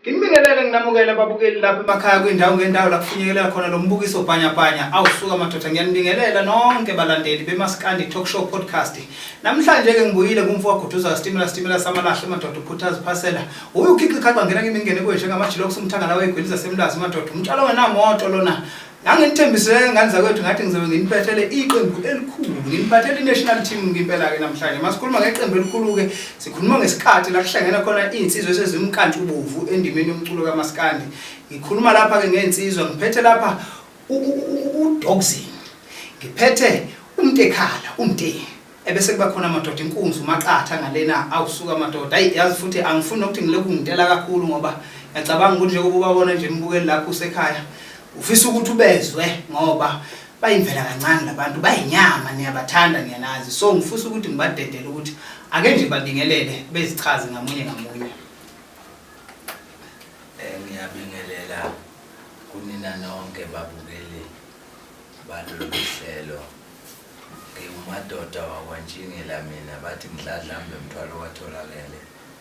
Imbingelele nginamukela ababukeli lapha emakhaya kwindawo ngendawo la kufinyelela khona lo mbukiso bhanya awusuka madoda ngiyanibingelela nonke balandeli beMaskandi Talk Show Podcast. Namhlanje ke ngibuyile kumfowabo goduza stimula samalahle madoda ukhuthaza phasela. Uyukhixi ikhaqwa ngena ngimingene kwethu ngamajilo kusumthangala wegwiliza semlazi madoda. Umtshalo wenamoto lona. Ngangithembisile ngani zakwethu ngathi ngizobe nginiphathele iqembu elikhulu. Nginiphathele i-national team ngimpela ke namhlanje. Masikhuluma ngeqembu elikhulu ke sikhuluma ngesikhathi la kuhlangena khona insizwe sezimkantshu bovu endimeni yomculo kaMaskandi. Ngikhuluma lapha ke ngensizwa ngiphethe lapha uDogzin. Ngiphethe uMntekhala ebese kuba khona amadoda inkunzi uMaqatha ngalena awusuka amadoda. Hayi yazi futhi angifuni ukuthi ngilokhu ngidela kakhulu ngoba ngicabanga ukuthi nje kuba babona nje imbukeli lapho usekhaya ufisa ukuthi ubezwe ngoba bayimvela kancane labantu bayinyama niyabathanda ngiyanazi so ngifisa ukuthi ngibadedele ukuthi ake nje badingelele bezichaze ngamunye ngiyabingelela kunina nonke babukeli baloluhlelo ngiyumadoda wakwanjingela mina bathi ngidladlambe umthwalo watholakele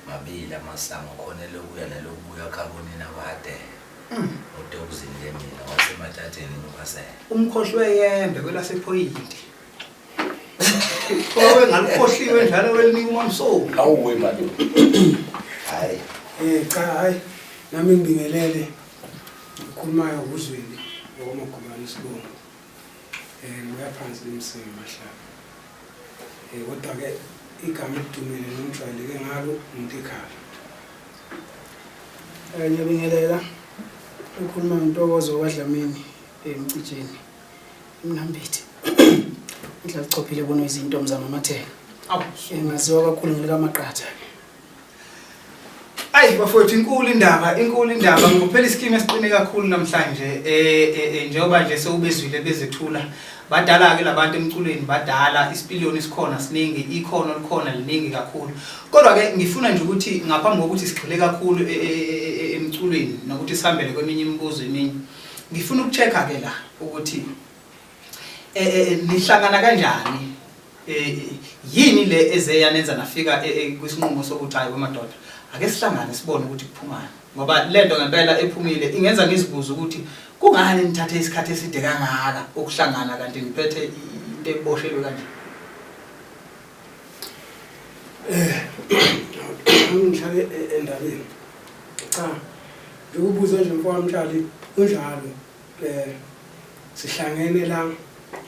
mabili amasango khona lokuya nalokuya khabonina kade uDogzin mina wasemathatheni ngokasela umkhohlwe yembe kwelasePhoyinti kowe ngalikhohliwe njalo welinika uMamsoni awuwe manje hayi hayi nami ngibingelele ukhulumayo ukuzwini ngokomagumane isibongo uyaphansi emsini mahlaba kodwa ke igama elidumile nomjwayeleke ngalo uMntekhala ngiyabingelela ukhuluma ngentokozo kaDlamini emcijeni imnambithi idla lichophile bona izinto mzamamathela ngaziwa kakhulu ngolikaMaqatha ayi bafowethu inkulu indaba ngokuphela iskimi esiqine kakhulu namhlanje njengoba nje sewubezwile bezethula badala ke labantu emculweni badala isipiliyoni sikhona siningi ikhono likhona liningi kakhulu kodwa ke ngifuna nje ukuthi ngaphambi kokuthi sigxile kakhulu emculweni nokuthi sihambele kweminye imibuzo eminye ngifuna ukuchecka ke la ukuthi nihlangana kanjani yini le ezeyanenza nafika kwisinqumo sokuthi hayi kwemadoda ake sihlangane sibone ukuthi kuphumana ngoba lento ngempela ephumile ingenza ngizibuza ukuthi kungani nithathe isikhathi eside kangaka ukuhlangana kanti niphethe into eboshelwe kanje ngihlale endabeni cha ukubuza nje mfowami mtshali unjalo sihlangene la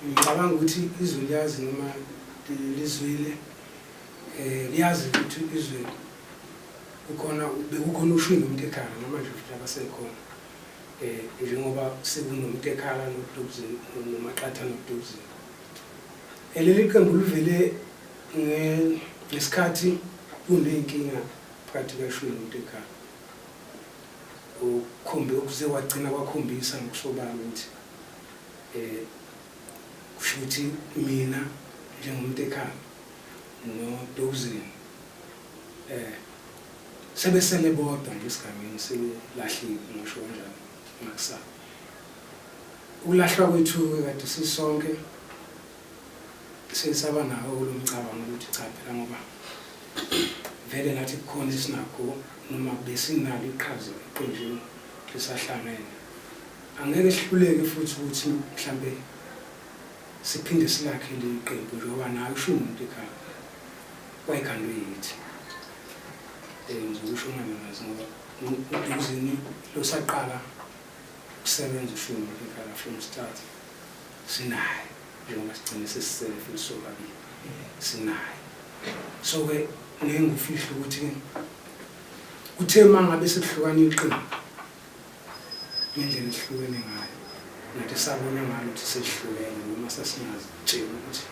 ngicabanga ukuthi izwe liyazi noma lizwile liyazi ukuthi izwe bekukhona ushwini uMntekhala namanje futhi abasekhona njengoba sekunoMntekhala noDogzin noMaqatha noDogzin leli qembu livele ngesikhathi kuneyinkinga phakathi kweshwini noMntekhala ukhombe ukuze wagcina kwakhombisa ngokusobala ukuthi kusho ukuthi mina njengoMntekhala noDogzin sebesele bodwa nje isigameni selahlile ngisho kanjalo makusasa ukulahlwa kwethu kade sisonke sesaba nawo lo mcabango ukuthi cha phela ngoba vele nathi kukhona isinakho noma besinalo iqhaza eqenjini lisahlangene angeke sihluleke futhi ukuthi mhlambe siphinde silakhe le qembu njengoba nayo usho uMntekhala wayikhandwe yithi ngizokusho nganazi ngoba uDogzin lo saqala ukusebenza usho uMntekhala from start sinaye njengoba sigcine sesisele futhi sobabili sinaye so ke ngengufihlo ukuthi uthe mangabe sekuhlukana iqembu ngendlela esihlukene ngayo nathi sabona ngalo ukuthi sesihlukene noma sasingazi tshela ukuthi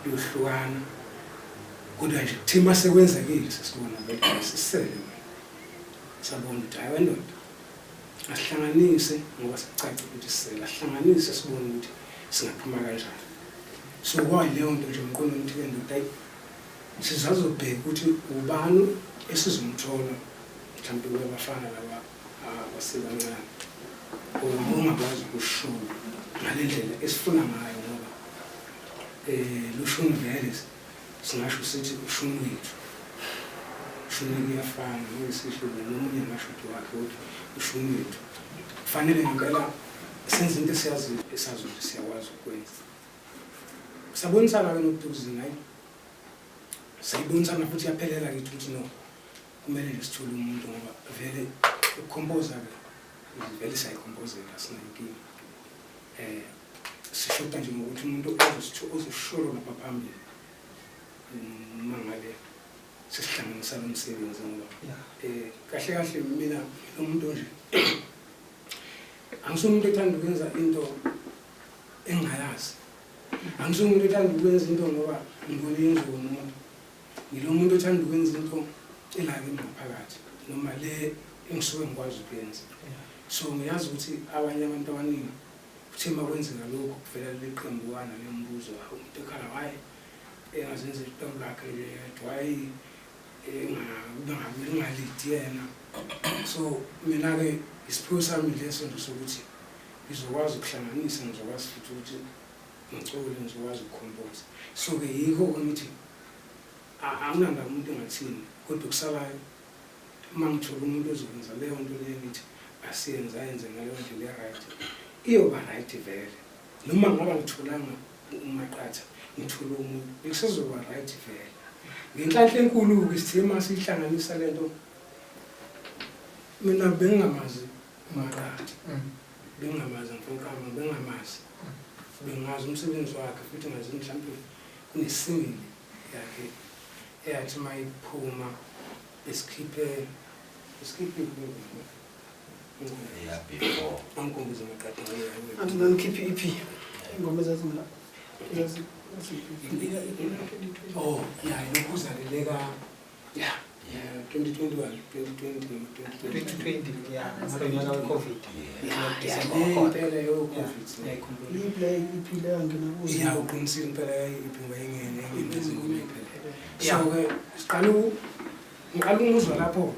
yohlukana kodwa nje thima sekwenzekile sesibona ukuthi sisele sabona ukuthi hayi wena asihlanganise ngoba sicaca ukuthi sisele asihlanganise sibone ukuthi singaphuma kanjani so kwayileyo nto nje umqondo ukuthi ke ndoda sizazobheka ukuthi ubani esizomthola mhlawumbe kubafana laba abasebancane ungakwazi ukusho ngalendlela esifuna ngayo ngoba lushuni vele singasho sithi ushuni wethu ushuni kuyafana ngesisho nomunye ngashuthi wakhe ukuthi ushuni wethu kufanele ngempela senze into esiyazi ukuthi siyakwazi ukwenza. Sabonisana ke noDogzin hayi. Sayibonisana futhi yaphelela kithi ukuthi no kumele sithole umuntu ngoba vele ukukhompoza ke vele sayikhomphozela sinayinkinga. Sishoda nje ngokuthi umuntu ozosisholo lapha phambili. Mangale sesihlanganisa lo msebenzi ngoba kahle mina umuntu nje angisuye umuntu ethanda ukwenza into engayazi. Angisuye umuntu ethanda ukwenza into ngoba ngibone yenziwa umuntu. Ngilo muntu ethanda ukwenza into elake ngaphakathi noma le engisuke ngikwazi ukuyenza. So ngiyazi ukuthi abanye abantu abaningi uthe makwenzeka lokho kuvela leqembu wana lembuzo uMntekhala waye engazenza iqembu lakhe yedwa hayi engalidi yena. So mina ke isiphiwo sami leso nje sokuthi ngizokwazi ukuhlanganisa, ngizokwazi futhi ukuthi ngicule, ngizokwazi ukukhompoza. So ke yikho ukuthi anginanda umuntu engathini kodwa kusalayo mangithola umuntu ozokwenza leyo nto leyo ngithi asiyenza ayenze ngaleyo ndlela right iyoba right vele. Noma ngaba ngitholanga uMnaqatha ngithola umuntu bekusezoba right vele. Ngenhlanhla enkulu ke sithema sihlanganisa lento mina bengingamazi uMnaqatha. Bengingamazi mfokama, bengingamazi. Bengazi umsebenzi wakhe futhi ngazi mhlawumbe kunesimile yakhe eyathi mayiphuma besikhiphe yeah before angikhombize uMnaqatha ngayo Anti ngikhiphe EP ingoma ezazingala. Oh yeah, inokuzaleleka yeah 2021 2020 yeah ngalo weCovid. Impela yoCovid Iplay iphile yangena kuzo. yeah uqinisile impela iphinga yengene ezingoma iphela. So ke ngiqala umuzwa lapho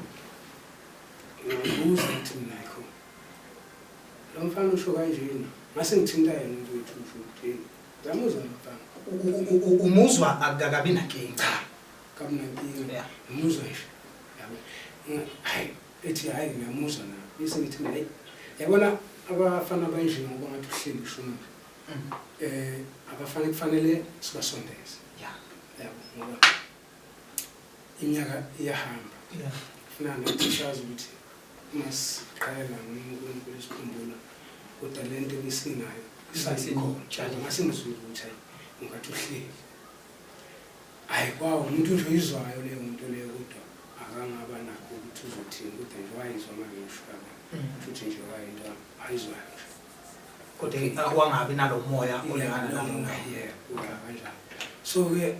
ngibuza ukuthi mina yikho lo mfana usho kanjena ngase ngithinta yena umuntu wethu futhi zamuzwa mfana Umuzwa akakabi nankinga. kamnankinga umuzwa nje yabo hayi ethi hayi ngiyamuzwa na bese ngithi hayi yabona abafana banje ngoba ngathi uhleli shunu abafana kufanele sibasondeze yabo ngoba iminyaka iyahamba funa nathi sazi ukuthi masiqala ngokusikhumbula kodwa lento besinayo isayikhona ngasingizwile ukuthi hayi ngathi uhleli hayi kwawo umuntu nje uyizwayo leyo muntu leyo kodwa akangaba nakho ukuthi uzothini kodwa nje wayizwa manje ushaka futhi nje wayinto ayizwayo Kodwa wangabi nalomoya olingana nalomoya. kanjalo. So ke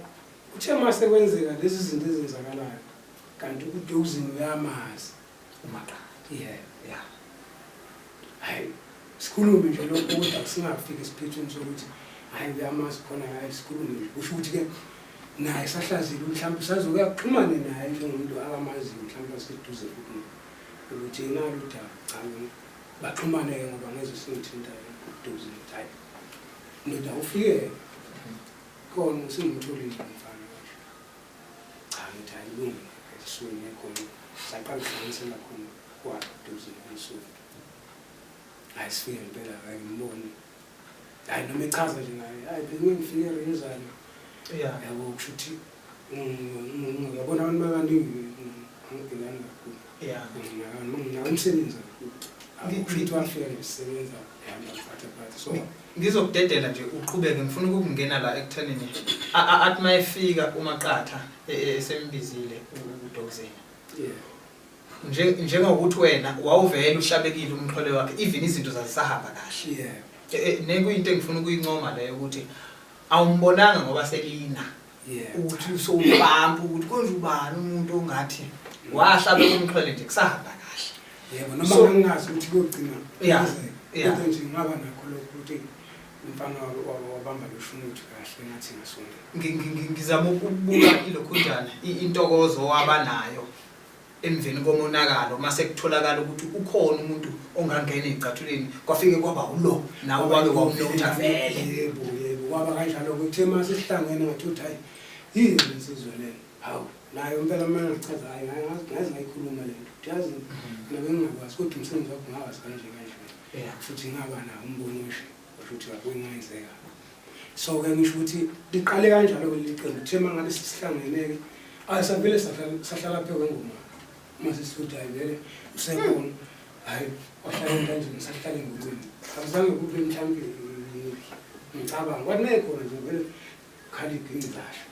uthe mase kwenzeka lezi zinto ezenzakalayo kanti uDogzin uyamazi uMnaqatha. Yeah. Hayi sikhulume nje lokho kodwa singafika esiphethweni sokuthi hayi uyamazi khona hayi sikhulume nje kusho ukuthi ke naye sahlazile mhlawumbe sazokuya kuxhumane naye njengomuntu akamazi mhlawumbe aseduze ukuthi inalo udaba cha baxhumane ngoba ngeze singithinta uDogzin hayi ndoda ufike khona singitholile umfana nje cha ngithi ayilungi esisuke khona saqala ukuhlanganisela khona kwaDogzin esuke hayi sifike impela ngibone hayi noma echaza nje naye hayi bengifike rezana yabo kushuthi ngiyabona abantu abaningi ngibhekana kakhulu umsebenzi ngithi wafika ngisebenza yamaphatha so ngizokudedela nje uqhubeke ngifuna ukungena la ekuthaneni athi mayefika uMnaqatha esembizile uDogzin. Njengokuthi wena wawuvela uhlabekile umxhole wakhe even izinto zazisahamba kahle. Nekuyinto engifuna ukuyincoma leyo ukuthi awumbonanga ngoba selina ukuthi usowubamba ukuthi konje ubani umuntu ongathi wahlabeka umxhole nje kusahamba kahle. Yebo noma ngingazi ukuthi kugcina kodwa nje ngaba nakho lokho ukuthi umfana wabamba leshunu ukuthi kahle ngathi ngasonto. Ngizama ukubuka ilokhunjana intokozo wabanayo emveni komonakalo mase kutholakala ukuthi ukhona umuntu ongangena ezicathuleni kwafike kwaba ulo nawe wabe wawunotha vele. Yebo kwaba kanjalo ukuthi mase sihlangene ngathi uthi hayi yini insizwe le hawu naye impela manje ngichaza hayi ngazi ngayikhuluma le nto yazi nabe ngingakwazi kodwa umsebenzi wakho ngawazi kanje futhi ngaba nawo umbono ukuthi akuyenzeka so ke ngisho ukuthi liqale kanjalo kweliqembu thema ngabe sihlangeneke asavele sahlala phe kwengoma mase sifuthi ayivele usebona hayi wahlala kanjani sahlala ngomncane akuzange kube mhlambi ngicabanga kwanekhona nje vele khali ngingizasho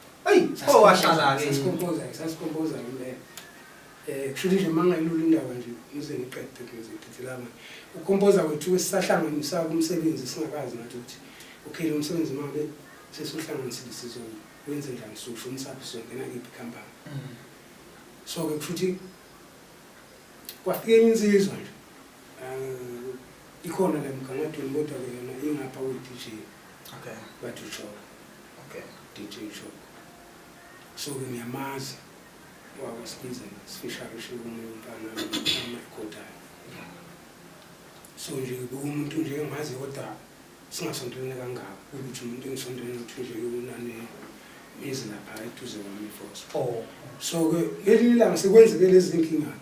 wahlala ke sasikompoza le kushuthi nje mangayilula indaba nje ngize ngiqede ngizithi lama ukompoza wethu esahlanganisa kumsebenzi singakazi nathi ukuthi okay lo msebenzi manje sesihlanganisile sizokwenza njani sisho umsapho sizongena kiphi company so ke kushuthi kwafike insizwa nje ikhona la mgangathweni kodwa ke yona ingapha we DJ bathi show DJ show so ke ngiyamazi wawasibiza special show umntana amarecorder so nje umuntu nje engazi kodwa singasondelene kangaka ukuthi umuntu engisondelene ukuthi nje unane izi lapha eduze kwami force so ke ngelinye ilanga sekwenzeke lezi zinkinga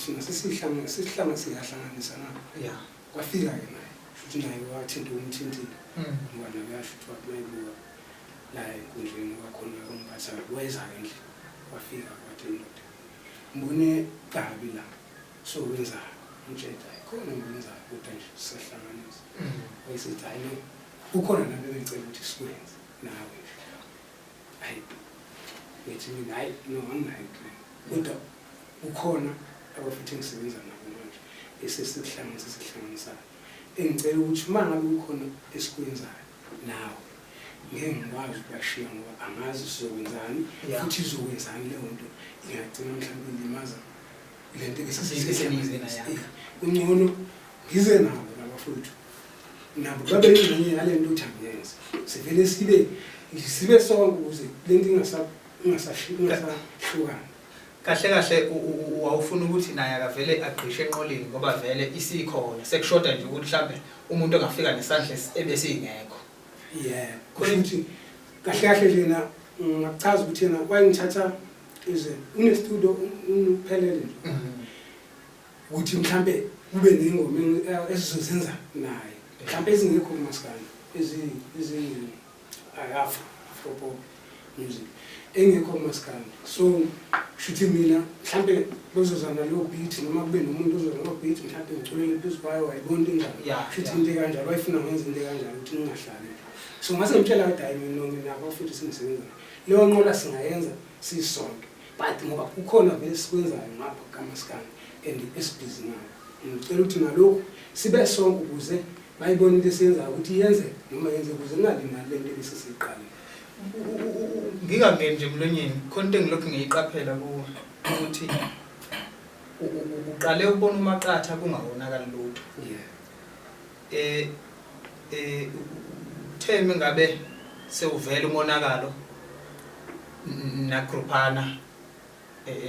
thina sesihlanga siyahlanganisa na kwafika ke naye futhi naye wathinta umthintile ngoba naye yasho ukuthi wayibuka la enkundleni wakhona umphatha weza endle wafika wathi ndoda mbone kabi la so wenza umtshela khona ngikwenza kodwa nje sihlanganisa wayisithi hayi no ukhona nabe becela ukuthi sikwenze nawe hayi ngithi mina hayi no anginayo kodwa ukhona abafuthi ngisebenza nabo manje esesihlanganisa engicela ukuthi mangabe ukhona esikwenzayo nawe ngeke ngikwazi ukubashiya ngoba angazi sizokwenzani futhi izokwenzani leyo nto ingagcina mhlawumbe ilimaza lento esisebenzisa yakho ungcono ngize nabo labafuthu nabo babe yingxenye yalento uthangiyenza sivele sibe sonke ukuze lento ingasashukana kahle wawufuna ukuthi naye akavele agqishe enqoleni ngoba vele isikhona sekushoda nje ukuthi mhlambe umuntu ongafika nesandla ebesingekho ukuthi kahle lena ngachaza ukuthi yena wayengithatha ize unestudio uphelele nje ukuthi mhlambe kube nengoma esizozenza naye mhlambe ezingekho kumaskandi afro pop music engekho kumaskandi so shuthi mina mhlambe bezozana lo beat noma kube nomuntu ozozana lo beat mhlambe ngiculele phezu kwayo wayibona indaba shuthi into kanjalo wayifuna ngenza into kanjalo ukuthi ningahlali so ngase ngitshela ukuthi hayi mina nginabo futhi singisebenza leyo nqola singayenza sisonke but ngoba kukhona vele sikwenzayo ngapha kaMaskandi and esibhizi nayo ngicela ukuthi nalokho sibe sonke ukuze bayibone into esiyenzayo ukuthi yenze noma yenze ukuze ningalimali lento ebesisiqala ngingangeni nje emlonyeni khona into engilokhu ngiyiqaphela ukuthi uqale ubona uMaqatha kungawonakala lutho theme ngabe sewuvela umonakalo nagroupana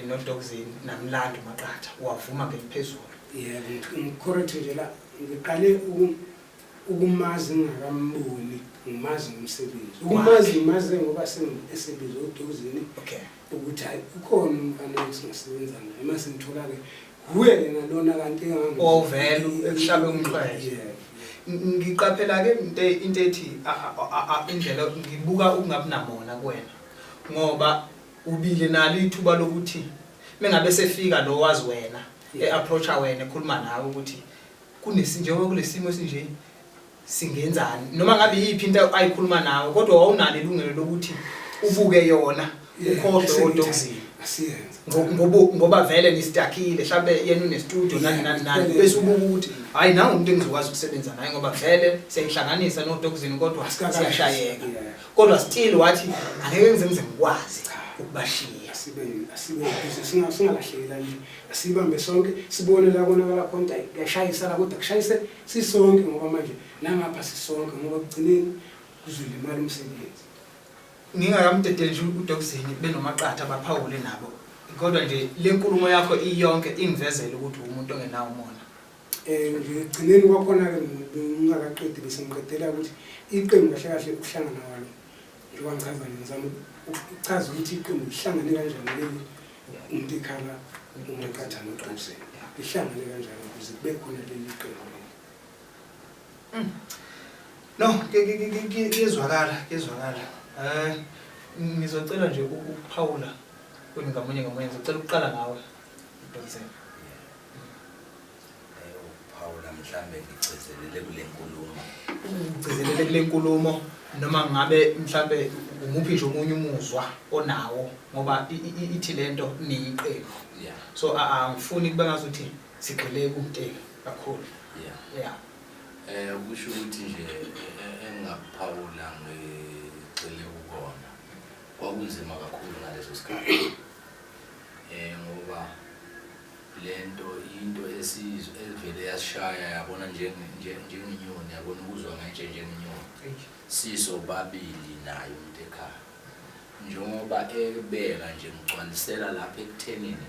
noDogzin namlando uMaqatha wavuma ngephezulu correct nje la ngiqale ukumazi ngakamboni ngimazi ngomsebenzi ukumazi ngoba esebenza uDogzin ukuthi hayi ukhona umfana esingasebenza naye mase ngithola ke kuye yena lona kanti ovela ekushabe umxhwele ngiqaphela ke into ethi indlela ngibuka ukungabi namona kuwena ngoba ubile nalo ithuba lokuthi mengabe sefika lo wazi wena approacha wena ekhuluma nawe ukuthi kunesinjengoba kulesimo esinje singenzani noma ngabe yiphi into ayikhuluma nawe kodwa wawunalo ilungelo lokuthi ubuke yona ukhohle uDogzin asiyenza ngoba vele nistakile mhlambe yena unestudio nani bese ubuka ukuthi hayi nawe umuntu engizokwazi ukusebenza naye ngoba vele siyihlanganisa noDogzin kodwa siyashayeka kodwa still wathi angeke ngize ngikwazi ukubashiya sibe singalahlekela nje asibambe sonke sibone la konakala khona yashayisa la kodwa kushayise sisonke ngoba manje nangapha sisonke ngoba kugcineni kuzolimala umsebenzi ngingakamdedeli nje uDogzin benoMaqatha baphawule nabo kodwa nje le nkulumo yakho iyonke ingivezela ukuthi umuntu ongenawo umona nje gcineni kwakhona ke ngingakaqedi bese ngiqedela ukuthi iqembu kahle ukuhlangana kwalo njengoba ngichaza ngizama ukuchaza ukuthi iqembu lihlangane kanjani leli uMntekhala uMaqatha noDogzin lihlangane kanjani ukuze kube khona leli qembu. No, kuyezwakala. Ngizocela nje ukuphawula ngamunye ngizocela ukuqala ngawe Dogzin. Uphawula mhlambe ngigcizelele kule nkulumo noma ngabe mhlambe umuphi nje omunye umuzwa onawo ngoba ithi lento niyiqembu. Yeah. So angifuni kube ngazuthi sigxile kuMntekhala kakhulu. Yeah. Kusho ukuthi nje engaphawula ngicele ukona. Kwakunzima kakhulu ngaleso sikhathi. Ngoba lento into evele yasishaya yabona njengenyoni yabona ukuzwa nganje njengenyoni. Sisobabili naye uMntekhala. Njengoba ebeka nje ngicwalisela lapha ekuthenini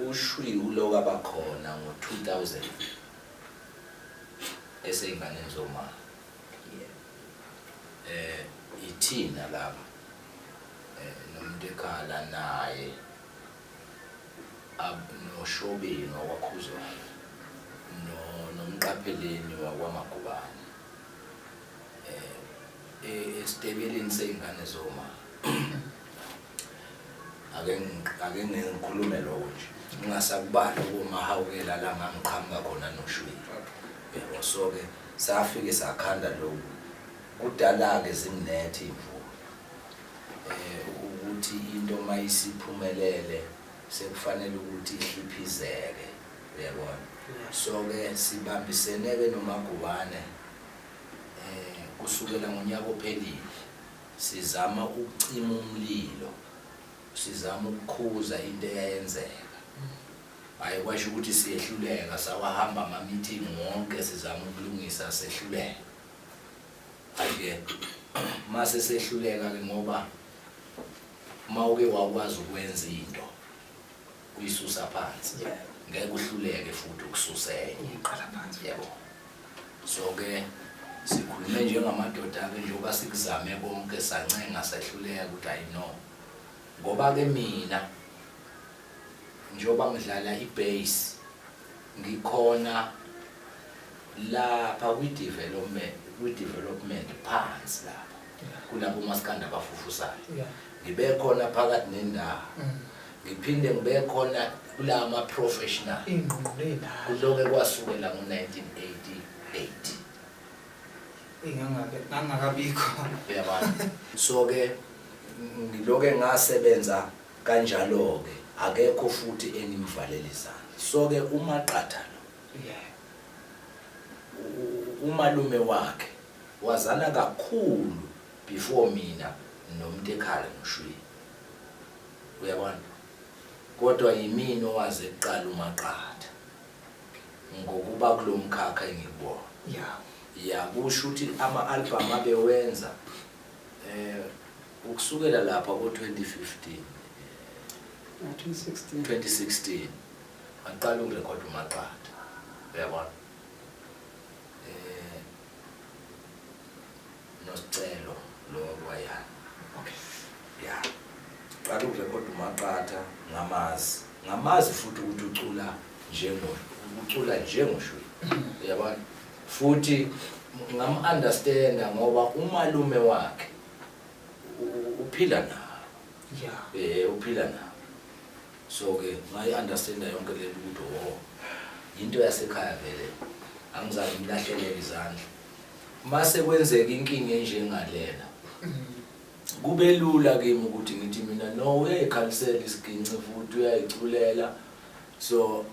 ushwi uloka bakhona ngo2000 eseyinganeni zoma. Ithina laba noMntekhala naye noShobeni wakhuzwa noMqapheleni wakwamagubane esitebeleni seyingane zoma. Ake ngikhulume lokho nje ngingasakubala ukumahawukela la ngangiqhamuka khona noShwi. Yebo, so ke safike sakhanda lokho kudala ke zimnethe imvumo ukuthi into mayisiphumelele sekufanele ukuthi ihliphizeke, uyabona. So ke sibambisene ke noMagubane kusukela ngonyaka ophelile sizama ukucima umlilo, sizama ukukhuza into eyayenzeka. Hayi kwasho ukuthi siyehluleka, sawahamba ama meeting wonke sizama ukulungisa sehluleka. Ake mase sehluleka ke ngoba mawuke wakwazi ukwenza into uyisusa phansi ngeke uhluleke futhi ukususenye Uqala phansi. yebo. So ke sikhulume njengamadoda ke njengoba sikuzame konke sancenga sehluleka ukuthi I know ngoba ke mina njengoba ngidlala ibass ngikhona lapha kwi-development phansi lapha kulabo Maskandi abafufusayo. Ngibe khona phakathi nendawo ngiphinde ngibe khona kulama professional kuloke kwasukela ngo1988 ngangakabikho. uyabona. So ke ngiloke ngasebenza kanjalo ke akekho futhi engimvalelisa. So ke uMaqatha umalume wakhe wazana kakhulu before mina noMntekhala noShwi, uyabona. Kodwa yimini owaze eqala uMaqatha ngokuba kulomkhakha engikubona. Kusho ukuthi ama-album abewenza ukusukela lapha ko-2016 aqala ukurekhoda uMaqatha, uyabona. Nosicelo lo kwayana. Yeah. Qala ukurekhoda uMaqatha ngamazi futhi ukuthi ucula njengoShwi, uyabona. Futhi ngam-understanda ngoba umalume wakhe uphila nawo. Uphila nawo. So ke ngayi-understanda yonke le nto ukuthi into yasekhaya vele angizange ngilahlelela izandla. Mase kwenzeka inkinga enjengalela kube lula kimi ukuthi ngithi mina no uyayikhalisela isiginci futhi uyayiculela. So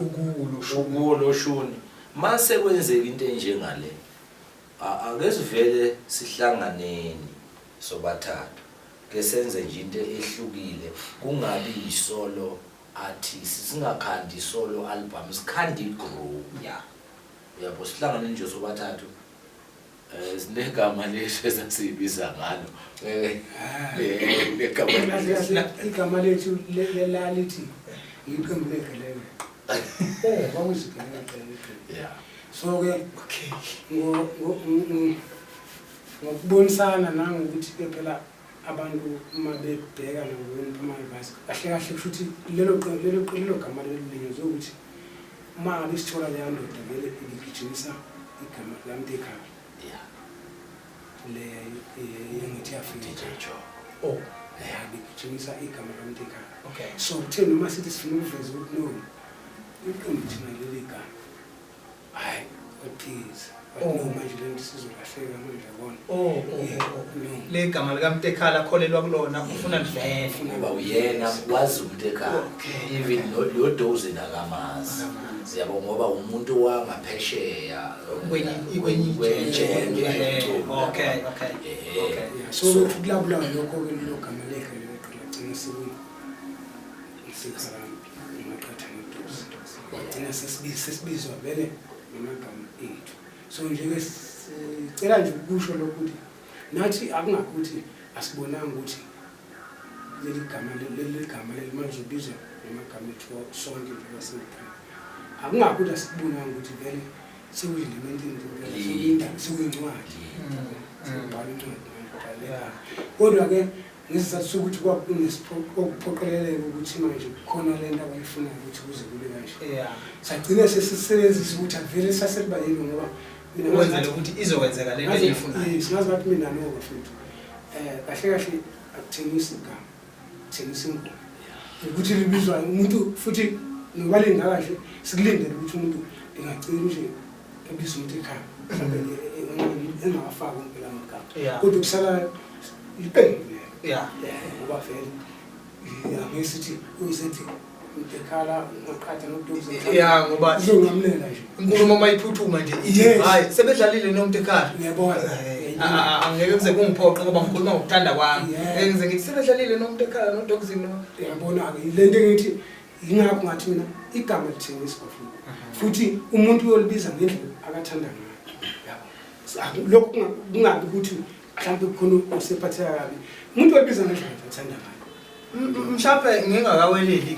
ukulo shuni mase kwenzeka into enjengale akezivele sihlanganeni sobathathu ke senze nje into ehlukile kungabi isolo artist singakhandi isolo album sikhandi group. Yabo sihlangane nje sobathathu sinegama lesho esasibiza ngalo igama lethu lelithi iqembu leqelele. Bawuzikelele. So ke ngokubonisana nangokuthi phela abantu uma bebheka nokwenza ama-advice kahle kahle kusho ukuthi lelo gama lelinyezwe ukuthi uma ngabe sithola leya ndoda vele igijimisa igama likaMntekhala le ngithi yafika igijimisa igama likaMntekhala. Okay. So kutheni noma sithi sifuna ukuveza ukuthi no iqembu thina leli gama hayi please manje le nto sizolahleka manje yabona le gama likaMntekhala akholelwa kulona ufuna livele ngoba uyena wazi uMntekhala even lo Dogzin akamazi siyabo ngoba umuntu wangaphesheya okay. so kulabula lokho ke lo gama lekhe legcina uMntekhala wagcina sesibizwa vele namagama ethu. So nje sicela nje ukusho lokuthi nathi akungakuthi asibonanga ukuthi leli gama manje ubizwa namagama ethu sonke lasekhaya. Akungakuthi asibonanga ukuthi vele sekuyilementing sekuyincwadi. Kodwa ke ngesizathu sokuthi kwakuphoqeleleka ukuthi manje khona le nto abayifunayo ukuthi kuze kube kanje. Sagcina sesisebenzisa ukuthi avele saselibayeni ngoba mina wenzela ukuthi izokwenzeka le nto eyifunayo. Singazi ngathi mina noba futhi kahle kahle akuthengisa igama, kuthengisa ingoma. Ukuthi libizwa umuntu futhi ngoba lingakahle sikulindele ukuthi umuntu engagcina nje ebiza uMntekhala mhlawumbe engafaka impela amagama. Kodwa kusala iqembu ngoba vele ngesithi uyisethi uMntekhala noMaqatha noDogzin ngoba izongamlela nje inkulumo mayiphuthuma nje ithi hayi sebedlalile noMntekhala ngiyabona angeke kuze kungiphoqe ngoba ngikhuluma ngokuthanda kwami ngize ngithi sebedlalile noMntekhala noDogzin yabona ke le nto engithi ingakho ngathi mina igama lithengiswa futhi umuntu uyolibiza ngendlela akathanda ngayo yabo lokho kungabi ukuthi mhlawumbe kukhona osephatheka kabi umuntu uyolibiza ngendlela athanda ngayo. Mhlawumbe ngingakaweleli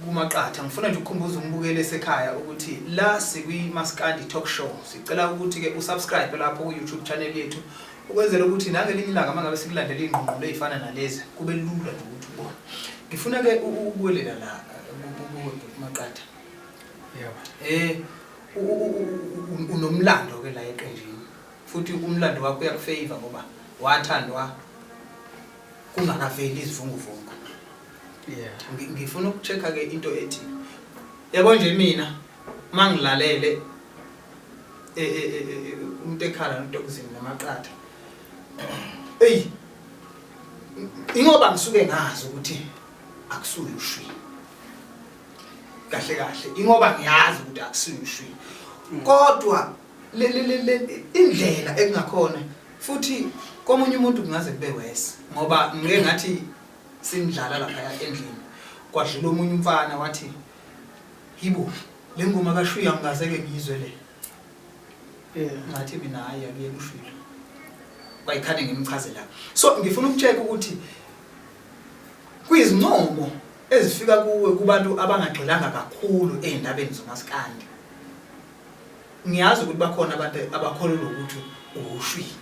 kuMaqatha ngifuna nje ukukhumbuza umbukeli esekhaya ukuthi la sikwi-Maskandi Talk Show sicela ukuthi ke usubscribe lapho ku YouTube channel yethu ukwenzela ukuthi nangelinye ilanga mangabe sikulandela ingqondo ezifana nalezi kube lula ukuthi ubone. Ngifuna ke ukwelela la kuMaqatha. Unomlando ke la eqenjini futhi umlando wakho uyakufavor ngoba wathandwa kungakaveli izivunguvungu. Ngifuna ukuchecka ke into ethi yabo nje mina mangilalele uMntekhala noDogzin noMaqatha ingoba ngisuke ngazi ukuthi akusuye ushwi kahle ingoba ngiyazi ukuthi akusuye ushwi kodwa le indlela engakhona futhi komunye umuntu kungaze kube wese ngoba ngeke ngathi simdlala lapha endlini kwadlula omunye umfana wathi yibo le ngoma kaShwiya ngazeke ngizwe le ngathi mina hayi akuye kuShwiya bayikhane ngimchazela. So ngifuna ukucheck ukuthi kwizincomo ezifika kuwe kubantu abangagxilanga kakhulu eindabeni zoMaskandi ngiyazi ukuthi bakhona abantu abakholelwa ukuthi uShwiya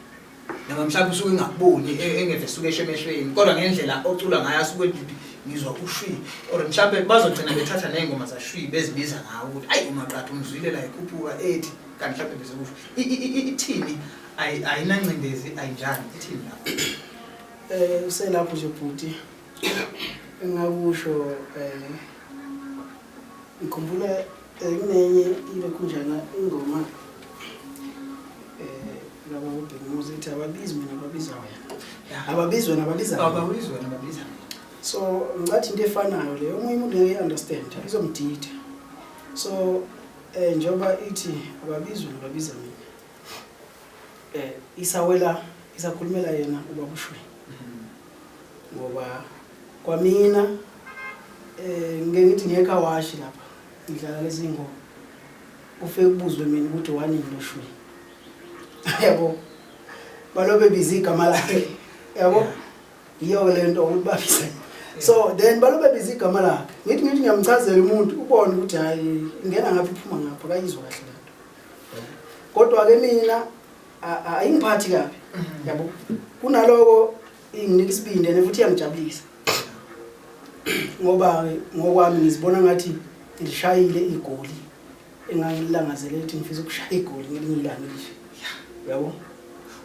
noma mhlawumbe usuke ngakuboni engeve suke eshemeshweni kodwa ngendlela ocula ngayo asuke ukuthi ngizwa uShwiya or mhlawumbe bazogcina bethatha nezingoma zaShwiya bezibiza ngawo ukuthi ayi uMaqatha umzwile la ikhuphuka ethi kanti mhlawumbe bese kusho ithini ayinancindezi ayinjani ithini lapho uselapho nje bhuti engakusho ngikhumbula kunenye ile kunjana ingoma laba ubhekumuzi ethi ababizwe mina babiza wena ababizwe nababiza so ngathi into efanayo leyo omunye umuntu ngeke understand izomdida so njoba ithi ababizwe nababiza mina isakhulumela yena ubaba uShwiya ngoba kwamina ngeke ngithi ngeke awashi lapha ngidlala lezi ngoma ufike ubuzwe mina ukuthi wani noShwiya yabo balobe bizi igama lakhe yabo iyo le nto ukuthi babisa so then balobe bizi igama lakhe ngithi ngiyamchazela umuntu ubone ukuthi hayi ingena ngaphi iphuma ngapha kayizwa kahle lento kodwa ke mina ayingiphathi kabi yabo kunaloko inginika isibindi futhi iyangijabulisa ngoba ngokwami ngizibona ngathi ngilishayile igoli engangilangazele ukuthi ngifisa ukushaya igoli ngelinye ilanga lisha yabo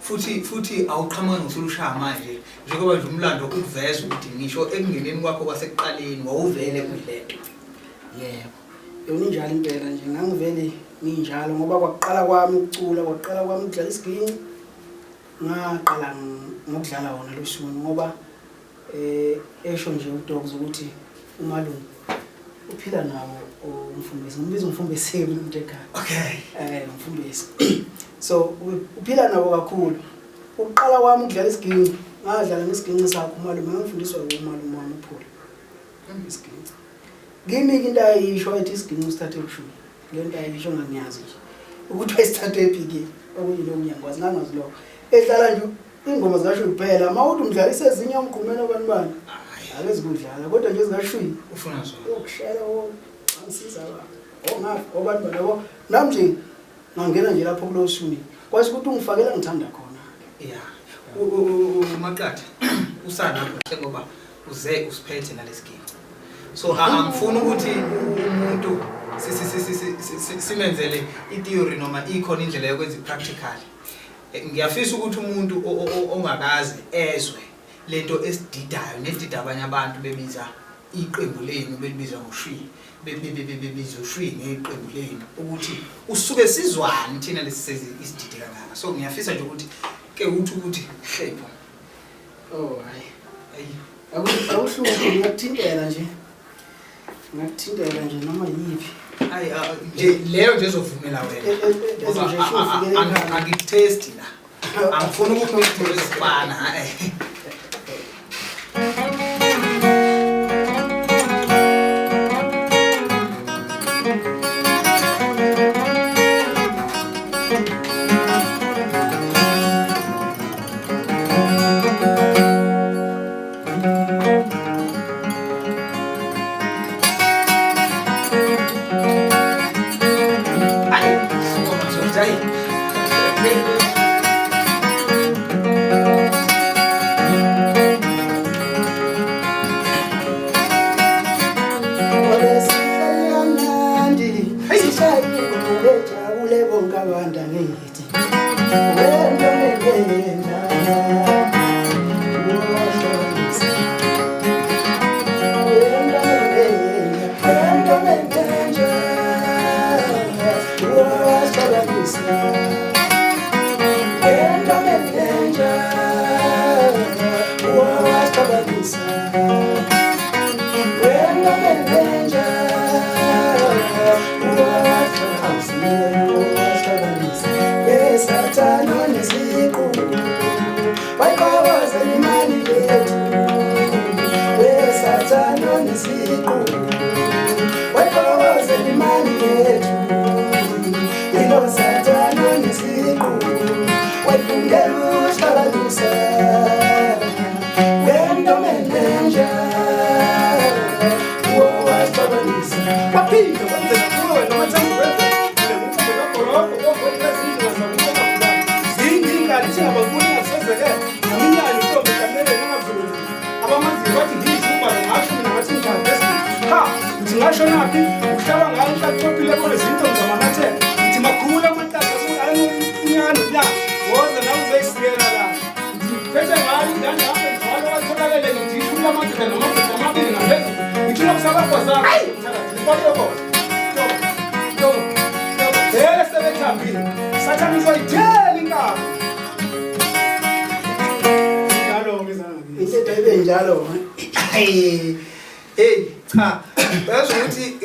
futhi awuqhamuka ngosulushaya manje njengoba nje umlando ukuveza ukuthi ngisho ekungeneni kwakho kwasekuqaleni wawuvele kuyilento yebo yona injalo impela nje ngangivele nginjalo ngoba kwaqala kwami ukucula kwaqala kwami ukudlala isiginci ngaqala ngokudlala wona lo shuni ngoba esho nje uDogzin ukuthi umalume uphila nawo umfundisi ngimbiza umfundisi uMntekhala okay umfundisi so uphila nawo kakhulu ukuqala kwami ukudlala isiginci ngadlala ngesiginci sakho umalume ngifundiswa umalume wami uphula isiginci kimi into ayisho ethi isiginci usithathe ebushuni le nto ayisho ngangiyazi nje ukuthi wayisithathe ephiki okuyilo unyangwazi ngangazi lo edlala nje ingoma zikasho kuphela mawuthi umdlalisa ezinye umgqumeni abantu akezi kudlala kodwa nje zingashwi ufuna zona ukushela angisiza ngafu abantu labo nami nje ngangena nje lapho kulo shuni kwathi ukuthi ungifakela ngithanda khona yeah uMntekhala usanapho ngoba uze usiphethe nalesiginci so angifuni ukuthi umuntu simenzele itheory noma ikhona indlela yokwenza ipractical ngiyafisa ukuthi umuntu ongakazi ezwe lento esididayo nedida abanye abantu bebiza iqembu lenu belibiza ngoshwi bebiza ushwi ngeqembu lenu ukuthi usuke sizwane thina lesisezi isidide kangaka so ngiyafisa nje ukuthi ke ukuthi hlepho hayi awuhluke ngiyakuthintela nje noma yiphi hayi nje leyo nje ezovumela wena angitesti la angifuni ukukhuluma isifana cha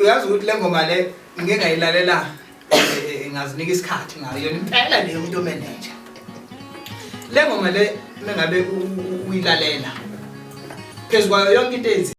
uyazi ukuthi le ngoma le ngeke ngayilalela ngazinika isikhathi ngayo yona impela leyo umuntu manager le ngoma le mengabe uyilalela phezukwa yonke into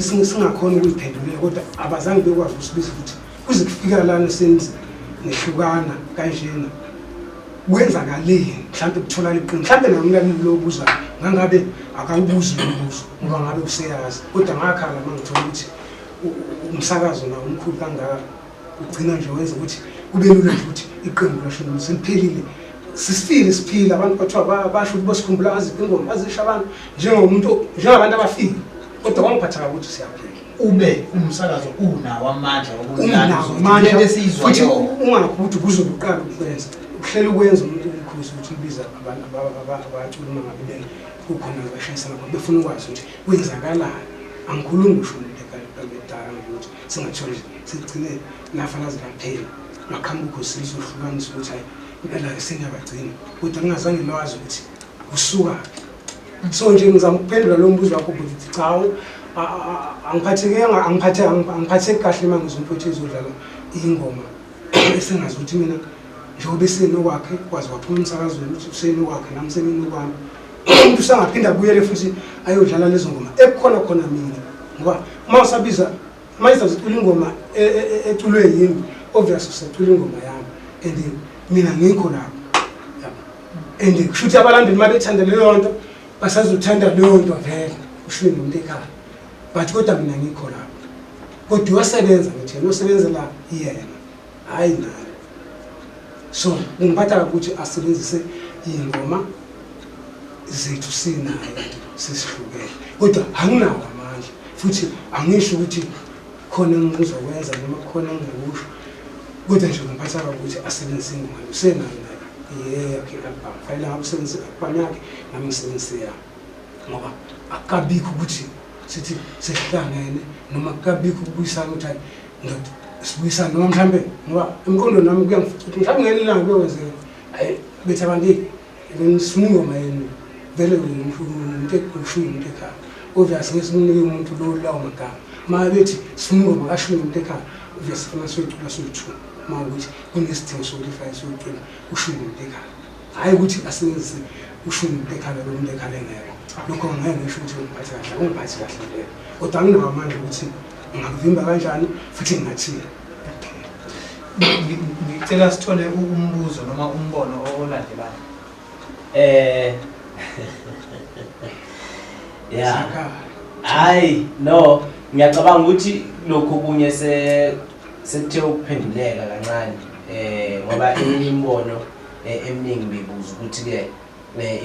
singakhona ukuyiphendula kodwa abazange bekwazi usibiza ukuthi kuze kufika lana senze nehlukana kanjena kwenzakaleni mhlawumbe kuthola iqiniso mhlawumbe namlaleli lobuza ngangabe akawubuzi lobuzo ngoba ngabe useyazi kodwa ngakhala mangithola ukuthi umsakazo nawo omkhulu kangaka ugcina nje wenza ukuthi kube lula nje ukuthi iqembu lashona seliphelile siphila abantu bathiwa basho ukuthi bosikhumbula aziphi ingoma azisha abantu njengabantu abafika kodwa kwangiphatha ukuthi siyaphila ube umsakazo unawo amandla manje futhi ungakuthi kuzokuqala ukwenza ukuhlela ukwenza umuntu omkhosi ukuthi ubiza abantu abacula ngabe kukhona abashayisana befuna ukwazi ukuthi kwenzakalani angikhulumi usho uMntekhala ukuthi singathola sigcine nafana zilaphela ngakhambi ukhosi sohlukanisa ukuthi hayi impela sengiyabagcina kodwa ngingazange lwazi ukuthi usuka so nje ngizama ukuphendula lo mbuzo wakho ukuthi cha angiphathe kahle manje umfowethu ezodlala ingoma esengazi ukuthi mina njengoba esenokwakhe kwazi waphuma umsakazweni ukuthi usenokwakhe nami senginokwami umuntu usangaphinda abuyele futhi ayodlala lezo ngoma ekukhona khona mina ngoba uma usabiza manje uzicula ingoma eculwe yimi obviously usacula ingoma yami and mina ngikho lapho and kushuthi abalandeli mabethanda leyo nto basazothanda leyo nto vele ushwe noMntekhala but kodwa mina ngikho lapho kodwa uyasebenza ngithena usebenzela yena hayi nami so ngiphatha ukuthi asebenzise ingoma zethu sinayo sesihlukene kodwa anginawo amandla futhi angisho ukuthi khona engizokwenza noma khona engikusho kodwa nje ngiphatha ukuthi asebenzise ingoma usenayo yakhe album fayela ngabusebenzisa album yakhe nami ngisebenzise yami ngoba akabikho ukuthi sithi sehlangene noma akabikho ukubuyisana ukuthi ndoda sibuyisana noma mhlambe ngoba emqondo nami kuyangifuthi ukuthi mhlambe ngelilanga kuyokwenzeka hayi bethi abantu ngisifuna ingoma yenu vele uMntekhala obviously ngesinike umuntu lo lawo magama ma bethi sifuna ingoma kasho uMntekhala obviously sifuna soyicula soyithu ma ukuthi kunesidingo sokulifaya soyicula usho uMntekhala hayi ukuthi asebenzise usho uMntekhala lo uMntekhala engeke lokho ngeke ngisho ukuthi ngiphathe kahle ungiphathe kahle leyo kodwa anginawo amandla ukuthi ngakuvimba kanjani futhi ngingathini ngicela sithole umbuzo noma umbono olandelayo yeah hayi no ngiyacabanga ukuthi lokho kunye sekuthe ukuphenduleka kancane ngoba imbono eminingi bebuza ukuthi ke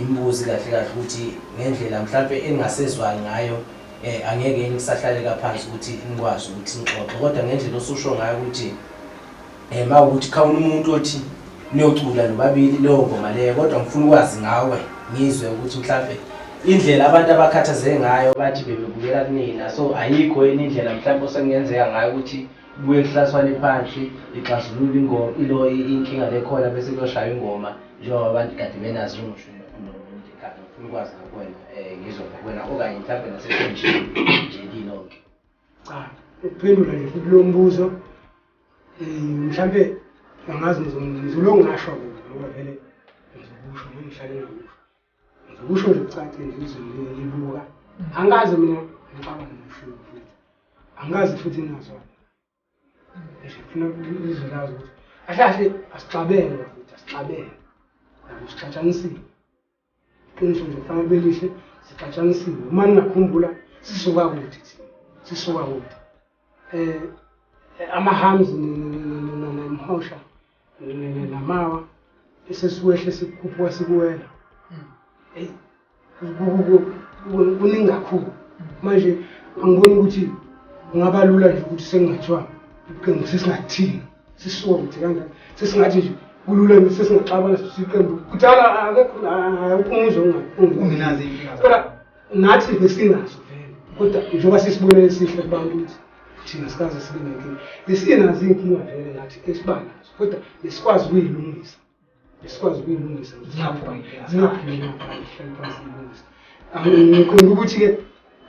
imbuzi kahle kahle ukuthi ngendlela mhlawumbe engasezwani ngayo angeke ngisahlaleka phansi ukuthi ngikwazi ukuthi ngixoxe kodwa ngendlela osusho ngayo ukuthi mawukuthi khawuna umuntu othi niyocula nobabili leyo ngoma leyo kodwa ngifuna ukwazi ngawe ngizwe ukuthi mhlawumbe indlela abantu abakhathazeke ngayo bathi bebebukela kunina so ayikho indlela mhlawumbe osengenzeka ngayo ukuthi kubuye kuhlaswane phansi ixazulule ingoma inkinga lekhona bese kuyoshaya ingoma njengoba abantu kade benazi ngisho noMntekhala ngifuna ukwazi ngakwena ngizwe ngakwena okanye mhlawumbe nasekhonjini nje lilonke cha ukuphendula nje futhi lo mbuzo mhlambe angazi ngizolongasho ngoba vele ngizokusho ngihlale ngakusho ngizokusho nje ucace nje izolibuka angazi mina ngicabanga ngisho futhi angazi futhi ngazwa nje funa izolazi ukuthi ahlahle asixabene futhi asixabene sixatshanisile qinisho nje kufanele belihle sixatshanisile uma ningakhumbula sisuka kuthi sisuka kuthi amahams nemhosha namawa esesiwehle sikukhuphuka sikuwela kuningi kakhulu manje angiboni ukuthi kungaba lula nje ukuthi sengingathiwa iqembu sesingathini sisuka kuthi kanjani sesingathi nje kulula nje sesingaxabana siqembu kudala akekho umuzwa unginazi kodwa nathi besinazo vele kodwa njengoba sisibonele sihle kubantu ukuthi thina sikaze sibe nenkinga besinazo inkinga vele nathi esibanazo kodwa besikwazi ukuyilungisa zingaphumeli ngiqonda ukuthi-ke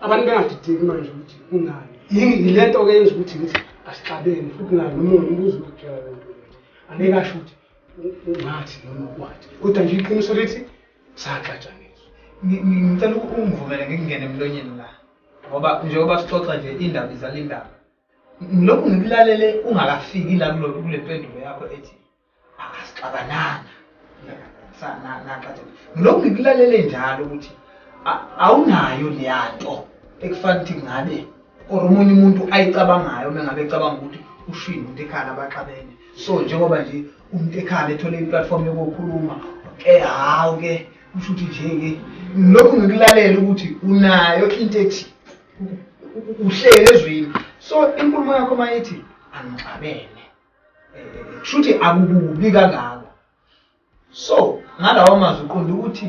abantu bengadideki manje ukuthi kunani yile nto-ke yenza ukuthi ngithi asixabene futhi nayo noma umbuzo ukutshela le nto angeke asho ukuthi ungathi noma ukwathi kodwa nje iqiniso lithi saxatshaniswa ngicela ungivumele ngikungene emlonyeni la ngoba njengoba sixoxa nje indaba izala indaba lokhu ngikulalele ungakafiki la kule mpendulo yakho ethi asixabananga naqatha lokhu ngikulalele njalo ukuthi awunayo leyanto ekufanele ukuthi ngabe omunye umuntu ayicabangayo mengabe ecabanga ukuthi ushini uMntekhala baxabene so njengoba nje uMntekhala ethole iplatform yokukhuluma hawu ke usho ukuthi nje ke lokhu ngikulalele ukuthi unayo into ethi uhlele ezwini so inkulumo yakho mayithi angixabene kushuthi akububi kangako so ngalawo mazwi uqonda ukuthi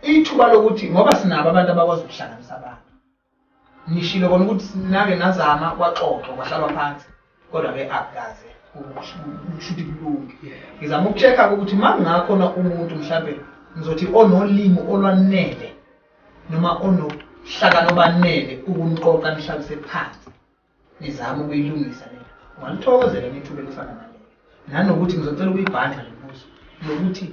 ithuba lokuthi ngoba sinabo abantu abakwazi ukuhlanganisa abantu nishilo kona ukuthi sinake nazama kwaxoxo kwahlalwa phansi kodwa ke akukaze ushuthi kulungi ngizama ukuchecka ukuthi mangakhona umuntu mhlambe ngizothi onolimi olwanele noma onohlakano banele ukuniqoqa nihlalise phansi nizama ukuyilungisa lento ungalithokozela nethuba elifana nalelo nanokuthi ngizocela ukuyibhanga lebuzo nokuthi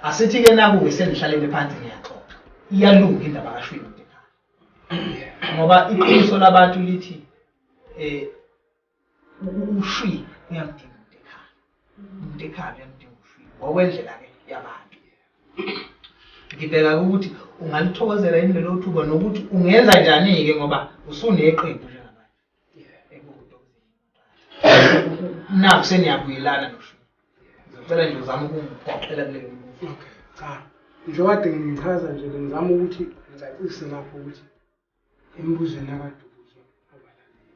asithi ke nakuwe senihlalele phansi ngiyaxoxa iyalunga indaba kashwini uMntekhala ngoba iqiniso labantu lithi ushwi uyamdinga uMntekhala uyamdinga ushwi ngokwendlela ke yabantu ngibheka ukuthi ungalithokozela indlela othuba nokuthi ungenza njani ke ngoba usuneqembu njengamanje naku seniyabuyelana noshwi ngicela nje uzama ukungiphoqela kuleyo mbuzo cha njengoba ngichaza nje ngizama ukuthi ngicacise lapho ukuthi embuzweni akaDuguzwa abalaleli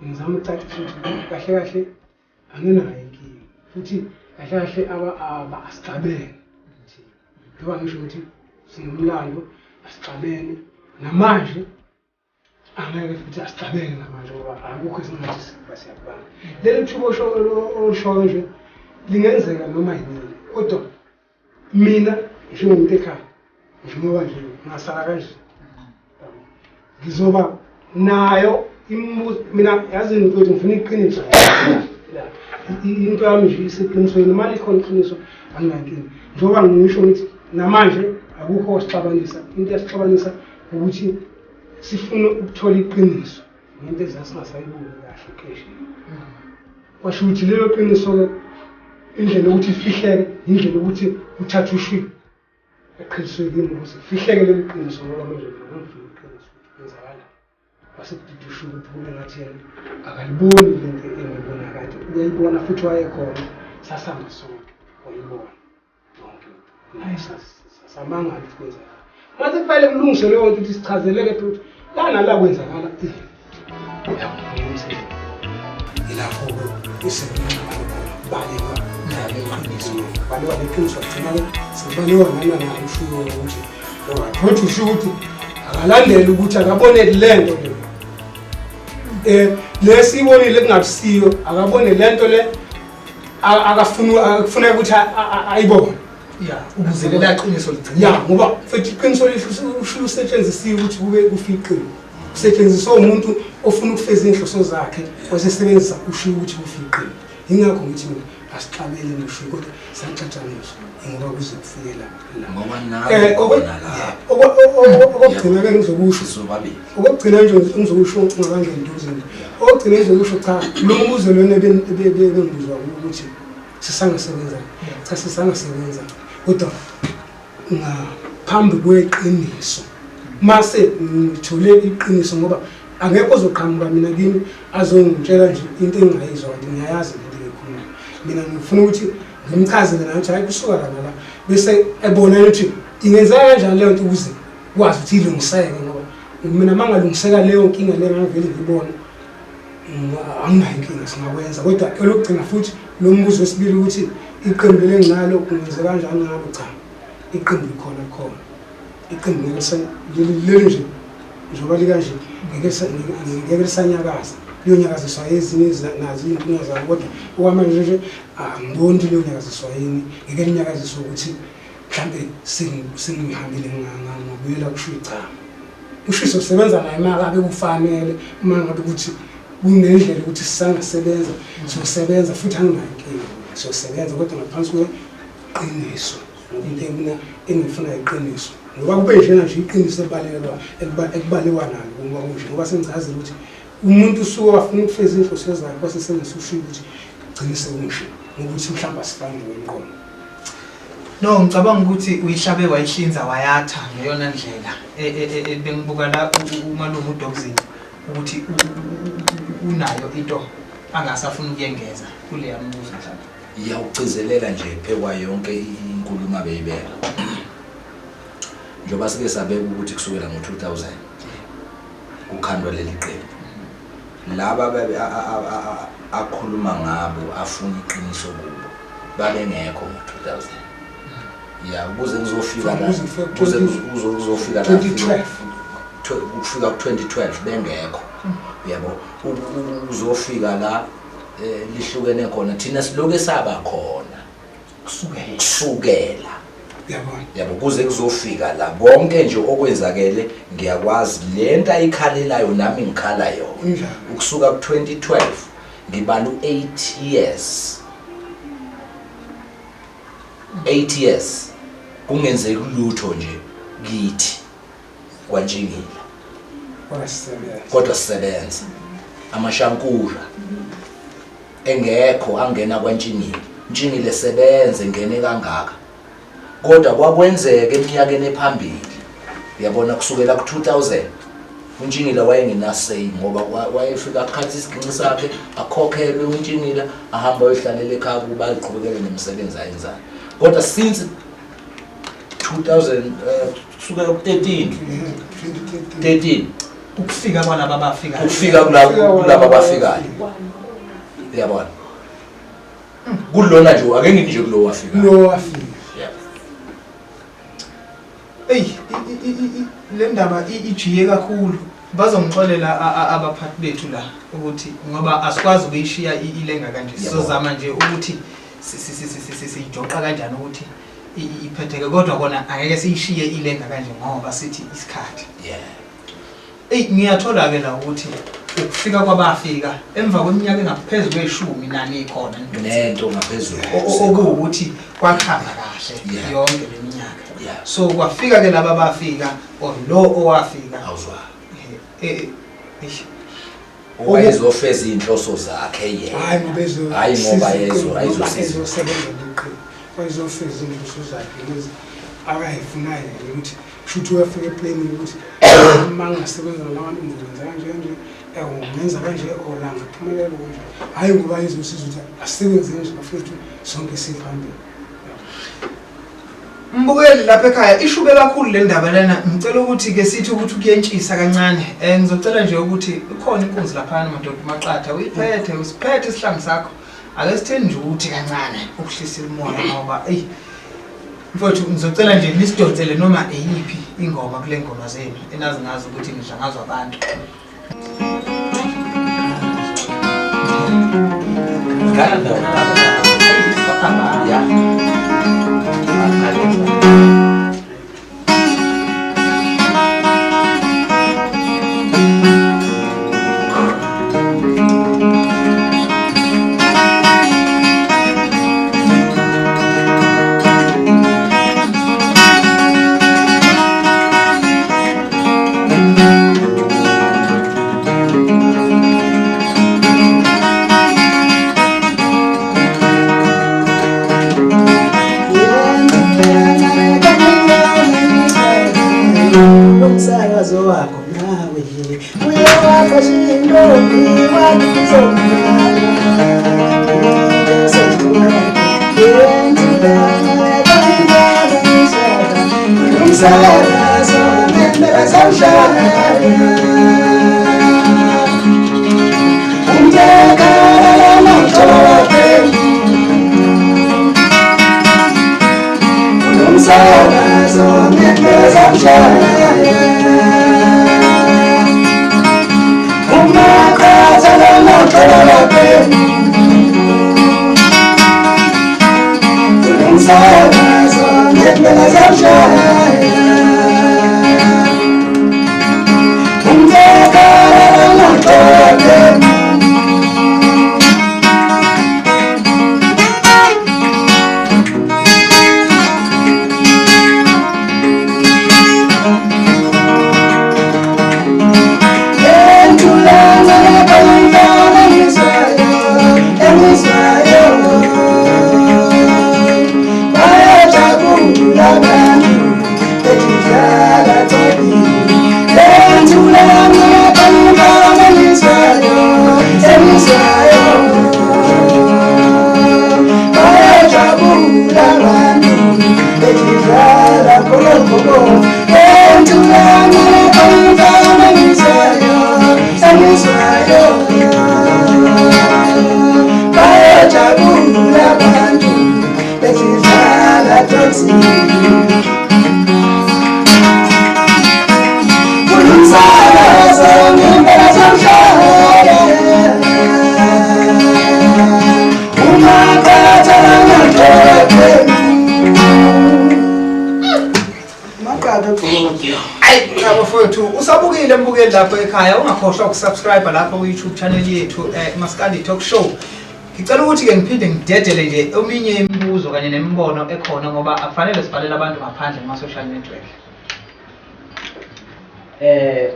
ngizama ukucacisa ukuthi kahle kahle anginayo inkinga futhi kahle kahle asixabene ngoba ngisho ukuthi sinomlando asixabene namanje angeke futhi asixabene namanje ngoba akukho isingathi siyabana leli thuba osho nje lingenzeka noma yini kodwa mina njengoMntekhala njengoba nje ngasala kanje ngizoba nayo imibuzo mina yazi ukuthi ngifuna iqiniso into yami nje iseqinisweni mali ikhona iqiniso anginankingi njengoba ngisho ukuthi namanje akukho osixabanisa into esixabanisa ukuthi sifuna ukuthola iqiniso ngento ezasingasayiboni kahle keshe washo ukuthi lelo qiniso ke indlela ukuthi ifihleke indlela ukuthi uthathe ushwi eqinisweni ukuthi fihleke lelo qiniso ngoba manje ngifuna iqiniso kwenzakala wasekudidisha ukuthi kube ngathi akaliboni lento engibona kade uyayibona futhi wayekhona sasamba sonke wayibona yonke samanga kwenzakala manje kufanele kulungiswe leyo nto ukuthi sichazeleke futhi lana la kwenzakala ilapho isebenza balekwa balekwa leqiniso gcina sibalekwa nana ushuyo ukuthi futhi usho ukuthi akalandele ukuthi akabone lento lesibonile kungabusiyo akabone lento le akafuna ukuthi ayibone ukuze lela qiniso ligcine ngoba futhi iqiniso lisho usetshenzisiwe ukuthi kube kufiqile kusetshenziswa umuntu ofuna ukufeza inhloso zakhe wasesebenzisa ushiyo ukuthi kufiqile ingakho ngithi mina asixabele noshiyo kodwa sanxatshaniswa ngoba kuze kufikela la ngoba nawe okugcina ke ngizokusho sobabili okugcina nje ngizokusho ngabangenduze okugcina ngizokusho cha lo mbuzo lona bengibuzwa ukuthi sisangasebenza cha sisangasebenza kodwa ngaphambi kweqiniso mase ngithole iqiniso ngoba angeke uzoqhamuka mina kimi azongitshela nje into engingayizwa kanti ngiyayazi into engikhuluma mina ngifuna ukuthi ngimchazele nathi hayi kusuka la bese ebona ukuthi ingenzeka kanjani leyo nto ukuze kwazi ukuthi ilungiseke ngoba mina mangalungiseka leyo nkinga leyo ngivele ngibone anginayo inkinga singakwenza kodwa elokugcina futhi lo mbuzo wesibili ukuthi iqembu lenginalo kungenzeka kanjani ngalo cha iqembu likhona iqembu leli nje njengoba likanje ngeke lisanyakaza liyonyakaziswa ezinye nazi inkinga zabo kodwa okwamanje nje angiboni leyo nyakaziswa yini ngeke linyakaziswe ukuthi mhlambe sengihambile ngabuyela kushiya cha ushiso sebenza naye makabe kufanele uma ngabe ukuthi kunendlela ukuthi sisangasebenza sosebenza futhi anginayo inkinga sosebenza kodwa ngaphansi kweqiniso ngoba mina engifuna iqiniso ngoba kube njena nje iqiniso ekubaliwa nalo ngoba kunje ngoba sengichazile ukuthi umuntu usuke wafuna ukufeza inhloso zakhe base sengisushiya ukuthi gcine sekunje ngokuthi mhlawumbe asifani ngomqondo. No, ngicabanga ukuthi uyihlabe wayihlinza wayatha ngeyona ndlela bengibuka la umalume uDogzin ukuthi unayo into angasafuna ukuyengeza kule yambuzo mhlawumbe. Iyawugcizelela nje phekwa yonke inkulumo abeyibeka. Njoba sike sabeka ukuthi kusukela ngo2000 ukhandwa leli qembu. Laba akhuluma ngabo afuna iqiniso kubo babengekho ngo2000. Ya ukuze ngizofika la uzofika la ukufika ku2012 bengekho. Yabo uzofika la lihlukene khona thina siloke saba khona kusukela yabo kuze kuzofika la bonke nje okwenzakele ngiyakwazi lento ayikhalelayo nami ngikhala yona ukusuka ku2012 ngibala u8 years kungenzeka ulutho nje kithi kwanjingile kodwa sisebenza amashankura engekho angena kwantshingile sebenze ngene kangaka kodwa kwakwenzeka eminyakeni ephambili yabona kusukela ku2000 untshingile wayengenasay ngoba wayefika akhathi isiginci sakhe akhokhelwe untshingile ahamba ayohlalela ekhaya kuba aqhubekele nemisebenzi ayenzayo kodwa since 2000 kusukela ku13 ukufika kwalabo abafika ukufika kulabo abafikayo yabona kulona nje ake ngithi nje kulo wafika le ndaba ijiye kakhulu bazongixolela abaphathi bethu la ukuthi ngoba asikwazi ukuyishiya ilenga kanje sizozama nje ukuthi siyijoqa kanjani ukuthi iphetheke kodwa kona angeke siyishiye ilenga kanje ngoba sithi isikhathi ngiyathola ke la ukuthi ukufika kwabafika emva kweminyaka engaphezulu kweshumi nani ikhona nento ngaphezulu okuwukuthi kwakhamba kahle yonke leminyaka so kwafika ke laba bafika or lo owafika awuzwa owayezofeza inhloso zakhe yena hayi ngoba ayizosebenza leqembu wayezofeza inhloso zakhe lezi akayifunayo ukuthi shuthi uyafika eplanning ukuthi mangasebenza nabantu ngizenza kanje ngenza kanje ola ngaphumelela kanje hayi ngoba izosiza ukuthi asebenze nje bafethu sonke siphambili. Mbukeli lapha ekhaya ishube kakhulu le ndaba lena ngicela ukuthi ke sithi ukuthi kuyentshisa kancane ngizocela nje ukuthi ukhona inkunzi lapha madoda uMaqatha uyiphethe usiphethe isihlangu sakho ake sitheni nje ukuthi kancane ukuhlisa umoya ngoba mfowethu ngizocela nje nisidonsele noma eyiphi ingoma kule ngoma zenu enazi ngazi ukuthi ngihlangazwa abantu Dogzin Kulunsaza ngempela zamhlanje uMntekhala uMntekhala Mfowethu usabukile mbukeli lapho ekhaya ungakhohlwa ukusubscribe lapho ku-YouTube channel yethu Maskandi Talk Show. Ngicela ukuthi ke ngiphinde ngidedele nje eminye imibuzo kanye nemibono ekhona ngoba akufanele sibhalele abantu ngaphandle kuma social network.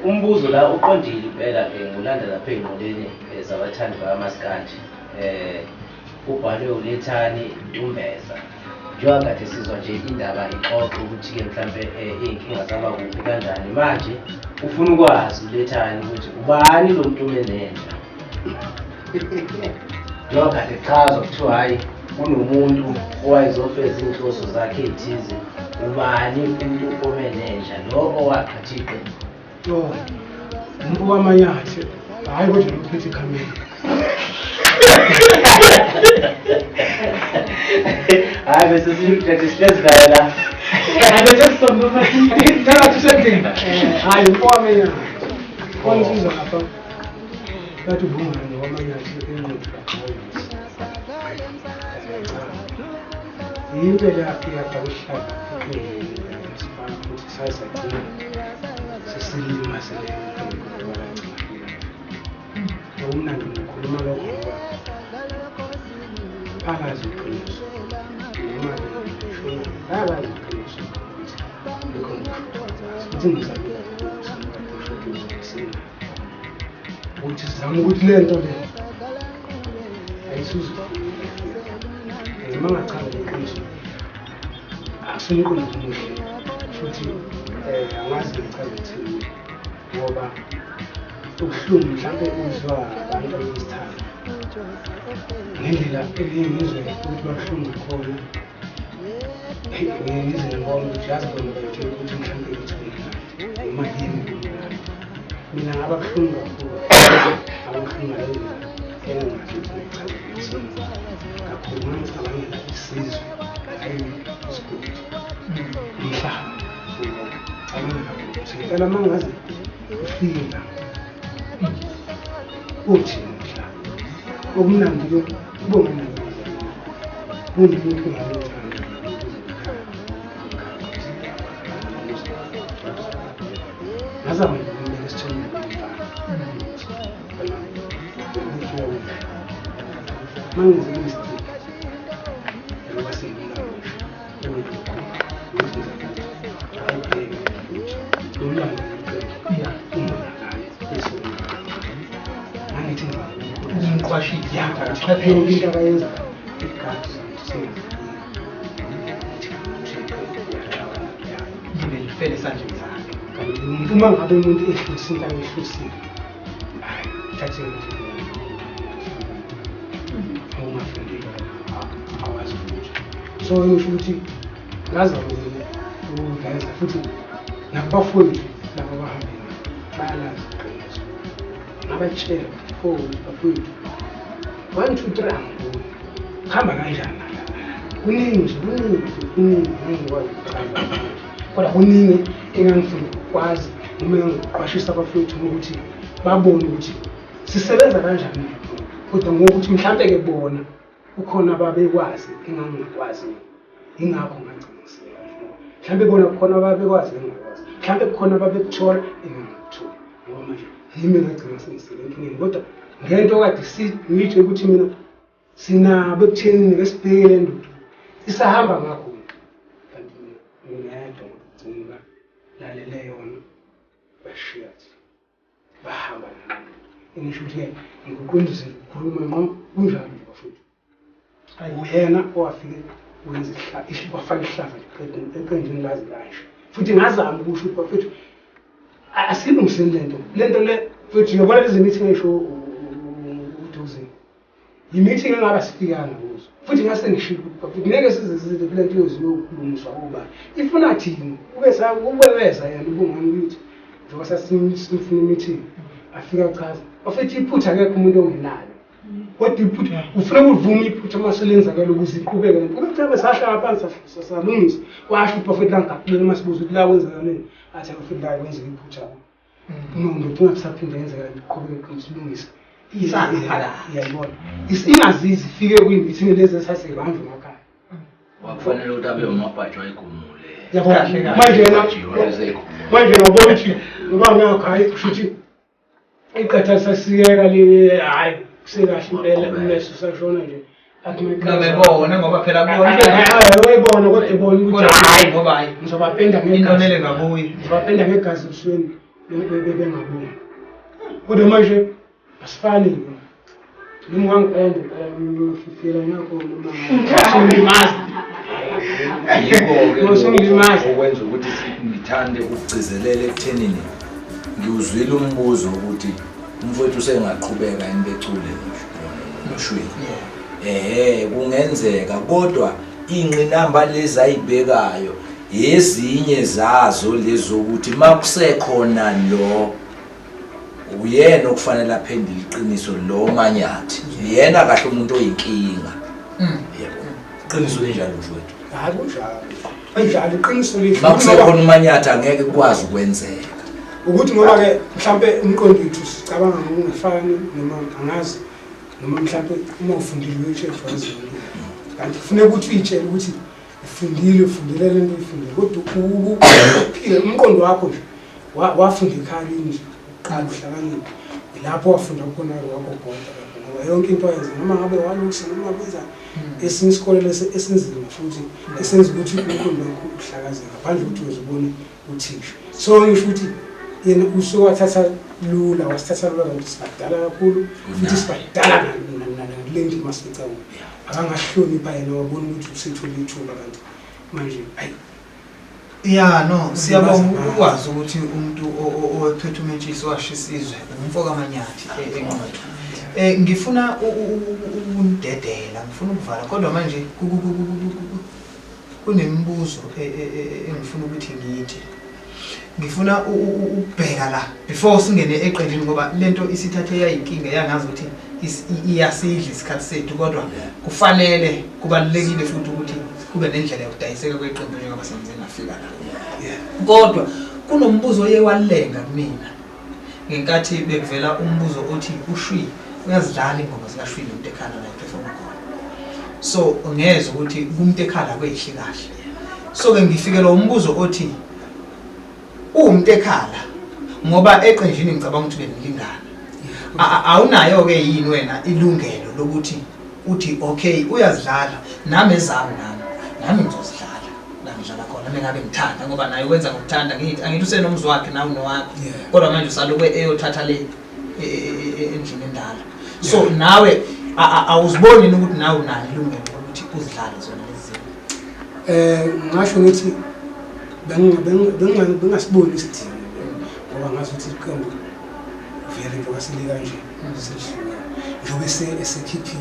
Umbuzo la uqondile impela ngulanda lapha engqoleni zabathandi bakaMaskandi. Ubhalwe uLethani Ntumbeza. Njengoba kade sizwa nje indaba ixoxa ukuthi ke mhlambe inkinga zaba kuphi kanjani manje ufuna ukwazi uLethani ukuthi ubani lo muntu omenenja. Njengoba kade chaza ukuthi hayi kunomuntu owayezofeza inhloso zakhe ezithize ubani umuntu omenenja lo owaqhathi iqembu. Umuntu wamanyathi hayi kodwa uphethe ikhamera. Hayi bese sihlezi la. Bese sizombona ngicela tusendini. Hayi uwamanyathi. Konisiza lapha. Bathi ubungani wamanyathi enqondo kakhulu. Impela iyabhawuhlala sifana ukuthi sayisakhile. Sisilima sele. Umnandi ngikhuluma lokho ngoba akazi iqiniso noma ngishona akazi iqiniso lokho ngizama ukuthi sizame ukuthi le nto le ayisuze mangachanga iqiniso akusinikho nje futhi angazi ngichaze ukuthi ngoba ubuhlungu mhlawumbe uzwa abantu besithatha ngendlela engizwe ukuthi babuhlungu khona ngizwe ngibona ukuthi yazi bona bayitshela ukuthi mhlawumbe ukuthi noma yini mina ababuhlungu kakhulu ababuhlungu kakhulu ngicabangela isizwe hayi isigodi umhlaba ngicabangela ukuthi ngicela mangaze ufike la uthi mhla okumnandi ke ubona umuntu ongathanda ngazama ukumela isithombe mangize isti ngoba sengina Umqwashisi yaphela into akayenza igadi ngibelifele sanje ngizakhe. Uma ngabe umuntu ehlisa into ayehlosile hayi thathe ungafundile awazi ukuthi so ngisho ukuthi ngazama ukuveza futhi nakubafundi laba abahambile bayalazi iqiniso abatshela bafowethu 1 2 3 hamba kanjani kuningi nje kuningi ngikwazi ukuchaza kodwa kuningi engangifuna ukwazi uma ngiqwashisa abafowethu ukuthi babone ukuthi sisebenza kanjani kodwa ngokuthi mhlawumbe ke bona ukhona ababekwazi engangikwazi ingakho ngagcinisela mhlawumbe bona kukhona ababekwazi engakwazi mhlawumbe kukhona ababekuthola engangikuthola ngoba manje yimi ngagcina sengisele enkingeni kodwa ngento kade ngitsho ukuthi mina sinabo ekutheni ngesibhekele ndoda isahamba ngakho kanti ngiyedwa ngicela lalele yona bashiya bahamba nami ngisho ukuthi ngikuqondise ukukhuluma ngqo kunjalo nje bafuthu uyena owafike wenza wafaka ihlaza eqenjini lazi kasho futhi ngazama ukusho ukuthi bafuthu asilungiseni lento le futhi ngiyabona lezi meeting esho uDogzin i-meeting engaba sifikanga kuzo futhi ngase ngisho ukuthi ngeke size kule nto yokulungiswa kuba ifuna thini ubeweza yena ubungani ukuthi njengoba sasimfuna i-meeting afika chaza ofithi iphutha akekho umuntu ongenalo kodwa iphutha ufuna ukuvuma iphutha maselenzakala ukuze iqhubeke ukuthi sahlala phansi sasalungisa washo uprofeti langakubeni masibuza ukuthi la kwenzakaleni athi uprofeti la kwenza iphutha ngithi ungasaphinde yenzeka iqhubeke isilungisa iyayibona ingazizi ifike kwimbithi lezi esase banjwe emakhaya wakufanele ukuthi abe umabhaji wayigumule yabona manje ngabona ukuthi ngoba ngakhaya kushuthi iqatha sasiyeka le hayi kusekahle uleso sashona nje athi ngabona ngoba phela kubona wayibona kodwa ibona ukuthi hayi ngoba hayi ngizobapenda inonele ngabuyi ngizobapenda ngegazi ebusweni bebengabuyi kodwa manje asifani noma ngipende ngififela ngakho noma okwenza ukuthi ngithande ukugcizelela ekuthenini ngiwuzwile umbuzo ukuthi umfowethu usengaqhubeka inibecule noshwini kungenzeka kodwa ingqinamba lezi ayibhekayo ezinye zazo lezo ukuthi makusekhona lo uyena okufanele aphendule iqiniso lo manyathi yena kahle umuntu oyinkinga yebo iqiniso linjalo mfowethu hayi kunjalo iqiniso lithi makusekhona umanyathi angeke kwazi ukwenzeka ukuthi ngoba ke mhlambe umqondo wethu sicabanga ngokungafani noma angazi noma mhlambe uma ufundile uyichefwazi kanti kufanele ukuthi uyitshele ukuthi ufundile lento uyifundile kodwa uphile umqondo wakho nje wafunda ekhaya nje uqala uhlakaniphe lapho wafunda khona wakho kodwa ngoba yonke into ayenza noma ngabe walusa noma ngabenza esinye isikole esinzima futhi esenza ukuthi umqondo wakho uhlakazeke ngaphandle ukuthi uzibone uthisha so ngisho ukuthi yena usowathatha lula wasithatha lula kanti sibadala kakhulu futhi sibadala nalendi masicabanga akangahlonipha yena wabona ukuthi usethule ithuba kanti manje ayi no siyabonga ukwazi ukuthi umuntu ophethe umentshisi washisizwe umfoko amanyathi enqondo ngifuna ukundedela ngifuna ukuvala kodwa manje kunemibuzo engifuna ukuthi ngiyithi ngifuna ukubheka la before singene eqendini ngoba lento isithathe yayinkinga yangazi ukuthi iyasidla isikhathi sethu kodwa kufanele kubalekile futhi ukuthi kube nendlela yokudayiseka kweqembu njengoba senze ngafika la kodwa kunombuzo oyewalenga kumina ngenkathi bekuvela umbuzo othi ushwi uyazidlala ingoma zikaShwi noMntekhala la perform khona so ngeze ukuthi kuMntekhala kwehle kahle so ke ngifikela umbuzo othi uMntekhala ngoba eqenjini ngicabanga ukuthi benilingana awunayo ke yini wena ilungelo lokuthi uthi okay uyazidlala nami ezami nami ngizozidlala la ngidlala khona mengabe ngithanda ngoba naye wenza ngokuthanda ngithi angithi usenomzi wakhe nawe nowakhe kodwa manje usaloku eyothatha le endlini endala so nawe awuziboni ukuthi nawe unalo ilungelo lokuthi uzidlale zona lezi ngisho ukuthi bengasiboni isithini ngoba ngazi ukuthi iqembu vele njengoba sile kanje sesihlukile njengoba esekhiphe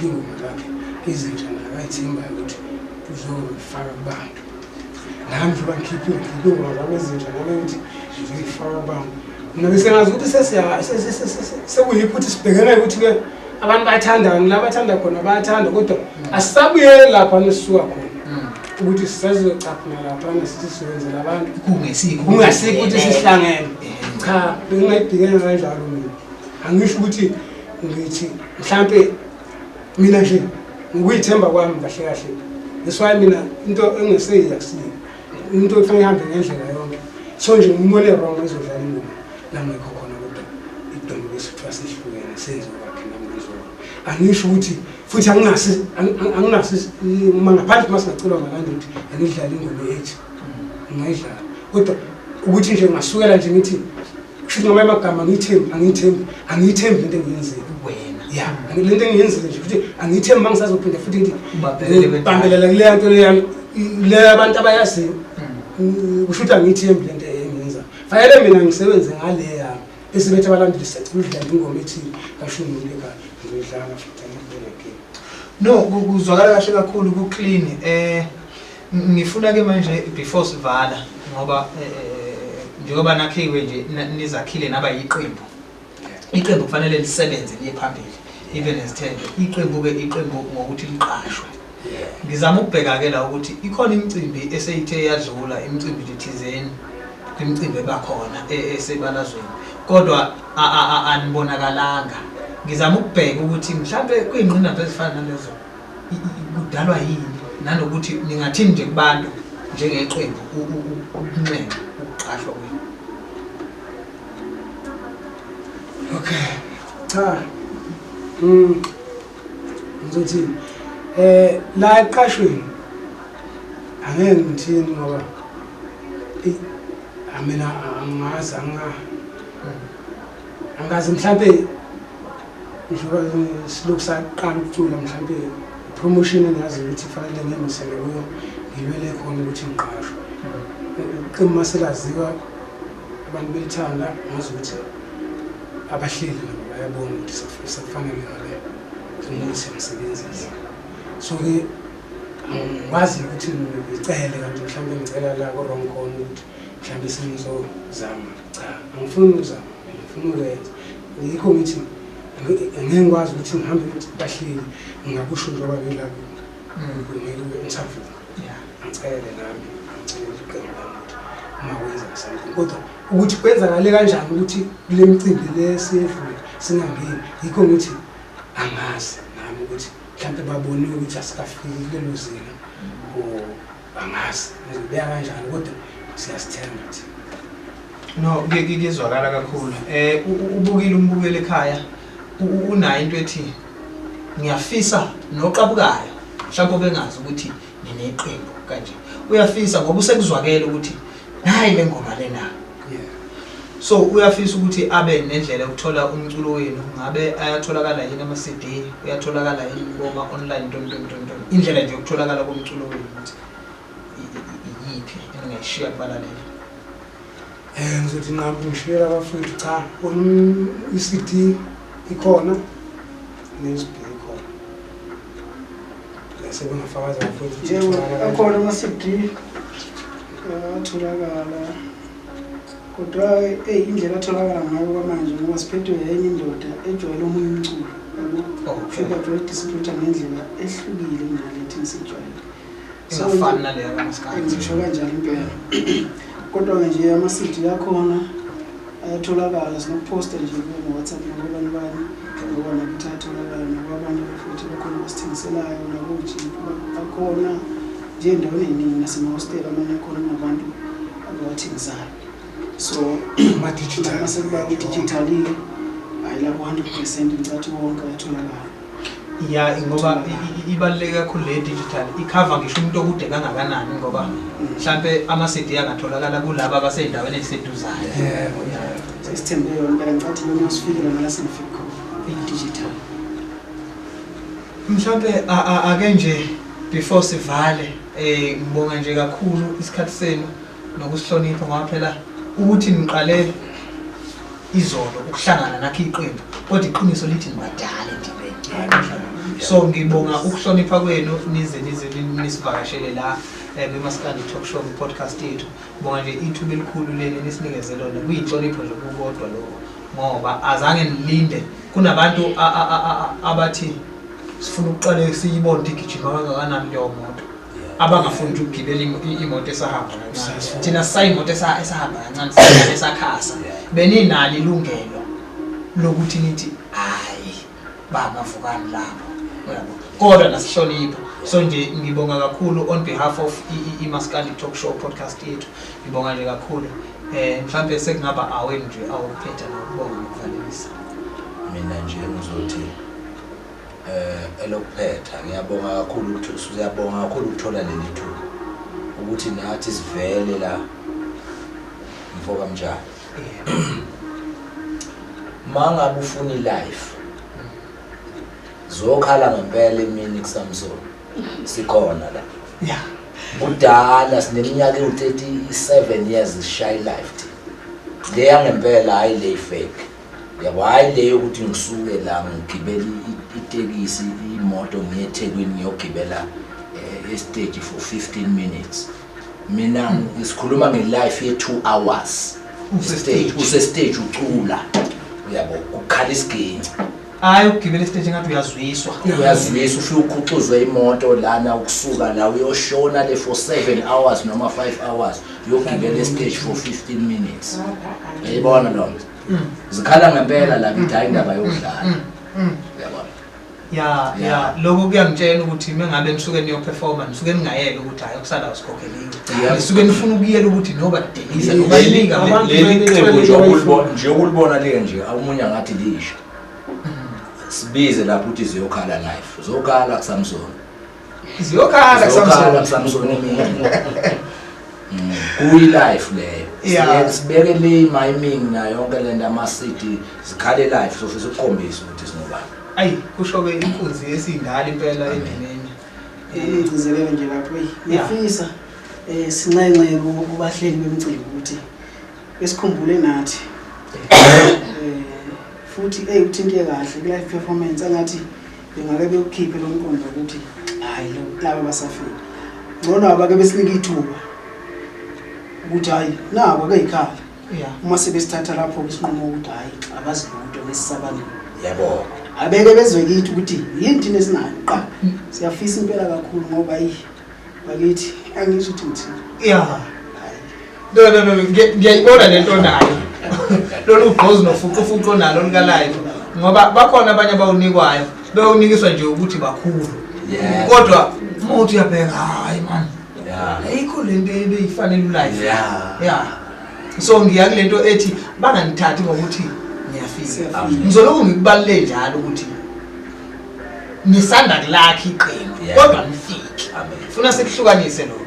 ingoma lakhe izinja nakayithemba ukuthi uzofaka kubantu nami njengoba ngikhiphe ingoma zami ezinja nami ukuthi ngizifaka kubantu mina bese ngazi ukuthi sekuyiphi ukuthi sibhekene ukuthi-ke abantu bayathandana labathanda khona bayathanda kodwa asisabuyele lapha nesisuka khona ukuthi sizocapha lapha nesithi siyenzela abantu kungesikho ukuthi sihlangene cha bengayibhekene kanjalo mina angisho ukuthi ngithi mhlambe mina nje ngikuyithemba kwami kahle kahle leswaye mina into engeseyakusini into efanele ihambe ngendlela yonke so nje ngimole wrong ezodlala ingoma la ngekho khona kodwa idongo lesithiwa sihlukene senze kwakhe namizwa angisho ukuthi futhi anginasi uma ngaphandle masingacelwa ngalanda ukuthi angidlala ingoma ethi ngayidlala kodwa ukuthi nje ngasukela nje ngithi kusho noma emagama angiyithembi lento engiyenzile wena lento engiyenzile nje futhi angiyithembi mangisazophinda futhi ngithi ubambelela kule nto leyami le abantu abayaziyo kusho ukuthi angiyithembi lento engiyenza fanele mina ngisebenze ngale yami bese bethi abalandeli sicudla ingoma ethi kasho uMntekhala ngidlala futhi no kuzwakala kahle kakhulu ku clean ngifuna ke manje before sivala ngoba njengoba nakhiwe nje nizakhile naba yiqembu iqembu kufanele lisebenze liye phambili even esithende iqembu ke iqembu ngokuthi liqashwe. Ngizama ukubheka ke la ukuthi ikhona imicimbi eseyithe yadlula imicimbi lethizeni kwimicimbi ebakhona esebalazweni kodwa anibonakalanga. Ngizama ukubheka ukuthi mhlambe kuyingqinamba ezifana nalezo kudalwa yini nanokuthi ningathini nje kubantu njengeqembu ukunxenxa ukuqashwa kwenu. Okay. Cha. Ngizothi la eqashweni angeke ngithini ngoba mina angazi mhlambe ngisho silokhu saqala ukucula mhlambe promotion engazi ukuthi fanele ngimisele kuyo ngilwele khona ukuthi ngiqashwe. Iqembu maselaziwa abantu belithanda ngazi ukuthi abahleli nabo bayabona ukuthi safanele ngale kumele umsebenzisi. So ke ngazi ukuthi ngicele kanti mhlambe ngicela la ko wrong corner ukuthi mhlambe sinizozama. Cha, angifuni ukuzama, ngifuna ukwenza. Yikho ngithi angeke ngikwazi ukuthi ngihambe ukuthi bahleli ngakusho njengoba belapho. Ngiyenzavula. Ngicele nami, ngicele iqembu lami ukuthi makwenza something. Kodwa ukuthi kwenzakale kanjani ukuthi kule micimbi lesiyedlule singangeni. Yikho ngithi angazi nami ukuthi mhlambe babone ukuthi asikafiki kulelo zinga angazi ngizobeka kanjani kodwa siyasithemba nje. No, ngizwakala kakhulu. Ubukile umbukele ekhaya unayo into ethi ngiyafisa noqabukayo mhlawumbe bengazi ukuthi nineqembu kanje. Uyafisa ngoba usekuzwakela ukuthi hayi le ngoma lena. So uyafisa ukuthi abe nendlela yokuthola umculo wenu ngabe ayatholakala yini ama CD, uyatholakala yini ngoma online ntontontonton. Indlela nje yokutholakala komculo wenu ukuthi yiphi engayishiya kubalalela. Ngizothi ngishira abafowethu cha i-CD ikhona ne-USB ikhona. Bese bengafakaza abafowethu yebo akhona ama-CD atholakala kodwa indlela atholakala ngayo kwamanje ngoba siphethwe yenye indoda ejwayele omunye umculo ufika jwayele distributor ngendlela ehlukile kunalethi sijwayele. Ingafani nale yakaMaskandi. Ngisho kanjalo impela. Kodwa nje ama-CD yakhona ayatholakala sinokuposta nje ku WhatsApp nabanye ngoba nakuthi ayatholakala nabanye futhi bakhona basithengiselayo nakuthi bakhona nje endaweni eningi nasemahostela amanye akhona nabantu abathengisayo. So ama-digital masekuba digital hayi la 100% ngicathi wonke ayatholakala. Ya ngoba ibaluleke kakhulu le digital icover ngisho umuntu okude kangakanani ngoba mhlambe ama-CD angatholakala kulabo abasendaweni eziseduzayo. Yebo. Sesithembe yona ngeke ngicathi yona usifikela ngala senifika khona i-digital. Mhlambe ake nje before sivale ngibonga nje kakhulu isikhathi senu nokusihlonipha ngoba phela ukuthi niqale izolo ukuhlangana nakho iqembu kodwa iqiniso lithi nibadala endibeni. So ngibonga ukuhlonipha kwenu nize nisivakashele la beMaskandi Talk Show Podcast yethu. Ngibonga nje ithuba elikhulu leli nisinikeze lona kuyinhlonipho nje kukodwa lokho ngoba azange nilinde kunabantu abathi sifuna ukuqale siyibone igijima kangakanani leyo moto abangafuni ukugibela imoto esahamba kancane. Thina sayimoto esahamba kancane esakhasa beninalo ilungelo lokuthi nithi hayi bangavukani lapho. Kodwa nasihlonipha. So nje ngibonga kakhulu on behalf of iMaskandi Talk Show Podcast yethu. Ngibonga nje kakhulu. Mhlambe sekungaba awenu nje awuphetha nokubonga nokuvalelisa. Mina nje ngizothi elokuphetha ngiyabonga kakhulu ukuthi siyabonga kakhulu ukuthola leli thuba ukuthi nathi sivele la mfoka mjani. Mangabe ufuna life zokhala ngempela emini kuSamson sikhona la. Yeah. Udala sineminyaka u37 years shy life. Le yangempela hayi le fake. Yabo hayi le ukuthi ngisuke la ngigibela itekisi imoto ngiyeThekwini ngiyogibela estage for 15 minutes. Mina ngisikhuluma ngelife ye 2 hours. Use stage ucula. Uyabo ukukhala isiginci. hayi ukugibela estage ngathi uyazwiswa ufike ukhuxuzwe imoto lana ukusuka la uyoshona le for 7 hours noma 5 hours uyogibela estage for 15 minutes uyayibona lo zikhala ngempela la ngidaya indaba yokudlala uyabona ya lokho kuyangitshela ukuthi mengabe nisuke niyoperforma nisuke ningayela ukuthi hayi kusala usikhokheliwe nisuke nifuna ukuyela ukuthi noba delisa noba ilinga leli qembu nje ukulibona le nje awumunye ngathi lisha sibize lapho ukuthi ziyokhala live zokhala kuSamson kuSamson kuyi live leyo sibeke le miming na yonke lento ama city zikhale live sofisa ukukhombisa ukuthi sinobani ayi kusho ke inkunzi esindala impela endimeni ingcizelelo nje lapho ngiyafisa sinxenxe kubahleli bemicimbi ukuthi esikhumbule nathi futhi uthinte kahle ku live performance angathi bengake bekukhiphe lo mqondo ukuthi hayi laba basafika ngcono abake besinika ithuba ukuthi hayi nabo akayikhala uma sebesithatha lapho kusinqumo ukuthi hayi abazilunto lesisabani yabo abeke bezwe kithi ukuthi yini thina esinayo qa siyafisa impela kakhulu ngoba bakithi angisho ukuthi ngithini no ngiyayibona lento nayo lolu ugqozi nofuqufuqo nalo lika live ngoba bakhona abanye abawunikwayo bewunikiswa nje ukuthi bakhulu kodwa umuntu uyabheka hayi man ayikho lento ebeyifanele live so ngiyakulento ethi banganithathi ngokuthi ngiyafika ngizoloku ngikubalule njalo ukuthi nisanda kulakha iqembu kodwa nifike ufuna sekuhlukanise lokho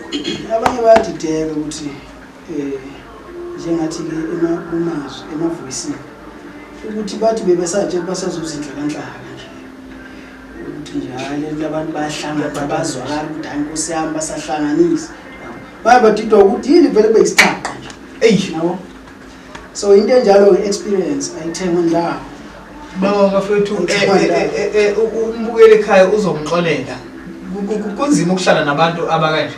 abanye bayadideka ukuthi njengathi ke emavoicini ukuthi bathi bebesathi basazuzindlela kanhlaka nje ukuthi njalo abantu bayahlangana bazwakala ukuthi ankosi yami basahlanganisa bayabadidwa ukuthi yini vele beyisixaqa nje nabo so into enjalo experience ayithengwa ndawo bafethu umbukeli ekhaya uzomxolela kunzima ukuhlala nabantu abakanje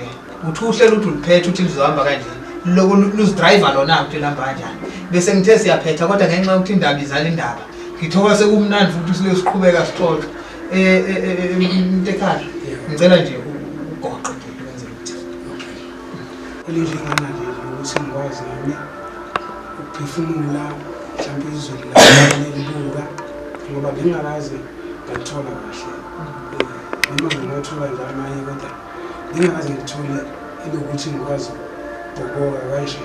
uthi uhlela ukuthi uliphethe uthi lizohamba kanje lokho luzidriver lona ukuthi lihamba kanjani bese ngithe siyaphetha kodwa ngenxa yokuthi indaba izala indaba ngithoka sekumnandi futhi sile siqhubeka sixoxa uMntekhala ngicela nje ugoqe ukwenzela ukuthi elinje ngana nje ukuthi ngikwazi nami ukuphefumula mhlawumbe izwi libuka ngoba bengakazi ngalithola kahle noma ngithola nje amanye kodwa bengakazi ngithole ukuthi ngikwazi ukuboka kanje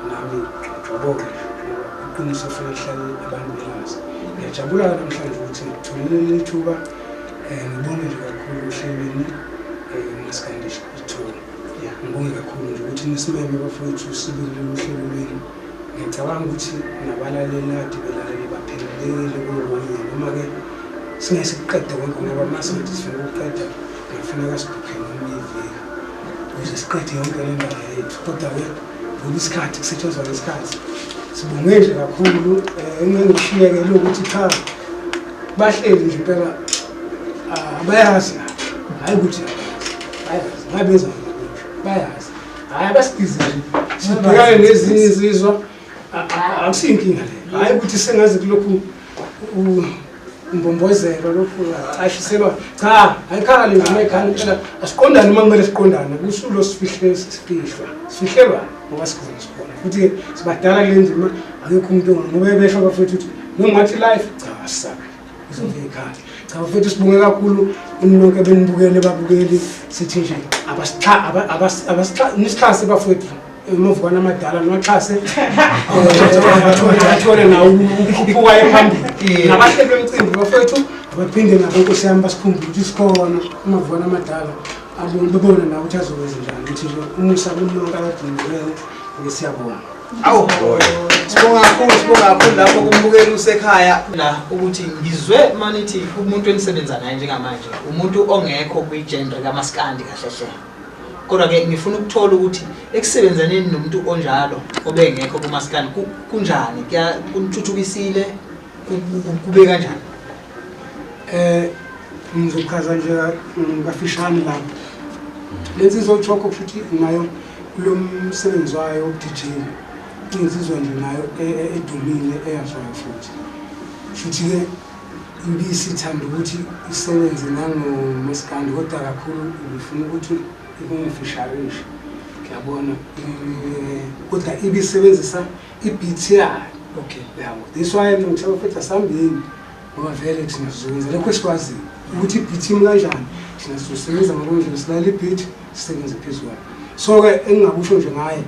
nami ngoba uqiniso futhi hlale abantu belazi ngiyajabula namhlanje ukuthi ngitholile ithuba ngibonge nje kakhulu uhlelweni Maskandi Talk. Ngibonge kakhulu nje ukuthi nisimeme bafowethu sibile uhlelweni ngicabanga ukuthi nabalaleli nadi belaleli baphelelele kuwona noma ke singesiqede konke ngoba mase ngithi sifuna ukuqeda kufanele sibukele umivika ukuze siqede yonke le ndaba yethu kodwa ke ngokusikhathi kusetshenzwa lesikhathi sibonge nje kakhulu engengishiyeke lokuthi cha bahleli nje impela abayazi hayi ukuthi bayazi ngabenza bayazi hayi basikize sibhekane nezinye izizwa akusinkinga le hayi ukuthi sengazi kulokhu umbombozelo lokhu ashiselwa cha ayikhali nje ekhaya phela asiqondane uma kumele siqondane kusulo sifihlelwa ngoba sikhona futhi sibadala kule ndima akekho umuntu ngoba besho bafethu ukuthi nongathi life cha sabe izovela ekhaya cha bafethu sibonge kakhulu nonke benibukele babukeli sithi nje nisixhase bafethu emuvukwana amadala noxhase athole nawo ukukhuphuka ephambili nabahleli bemicimbi bafethu abaphinde nabo nkosi yami basikhumbule ukuthi sikhona emuvukwana amadala abone nawo ukuthi azokwenza njani ukuthi nje umusa kulonke abadingileyo ngesiyabona sibonga kakhulu lapho kumbukeli usekhaya la ukuthi ngizwe manithi umuntu enisebenza naye njengamanje umuntu ongekho kwi-genre kaMaskandi kahle hle kodwa ke ngifuna ukuthola ukuthi ekusebenzaneni nomuntu onjalo obengekho kuMaskandi kunjani kunithuthukisile kube kanjani ngizochaza nje ngafishane lapho lezi zochoko futhi nayo lo msebenzi wayo DJ insizwa nje nayo edumile eyazwayo futhi ke ibisithanda ukuthi isebenze nangoMaskandi kodwa kakhulu ngifuna ukuthi ikungifisharishe ngiyabona kodwa ibisebenzisa ibeat yayo. Okay. Yabo this why mina ngithatha futhi asambini ngoba vele thina sizoyenza lokho esikwazi ukuthi ibeat imkanjani thina sizosebenza ngalondlela silala ibeat sisebenze phezulu. So ke engingakusho nje ngaye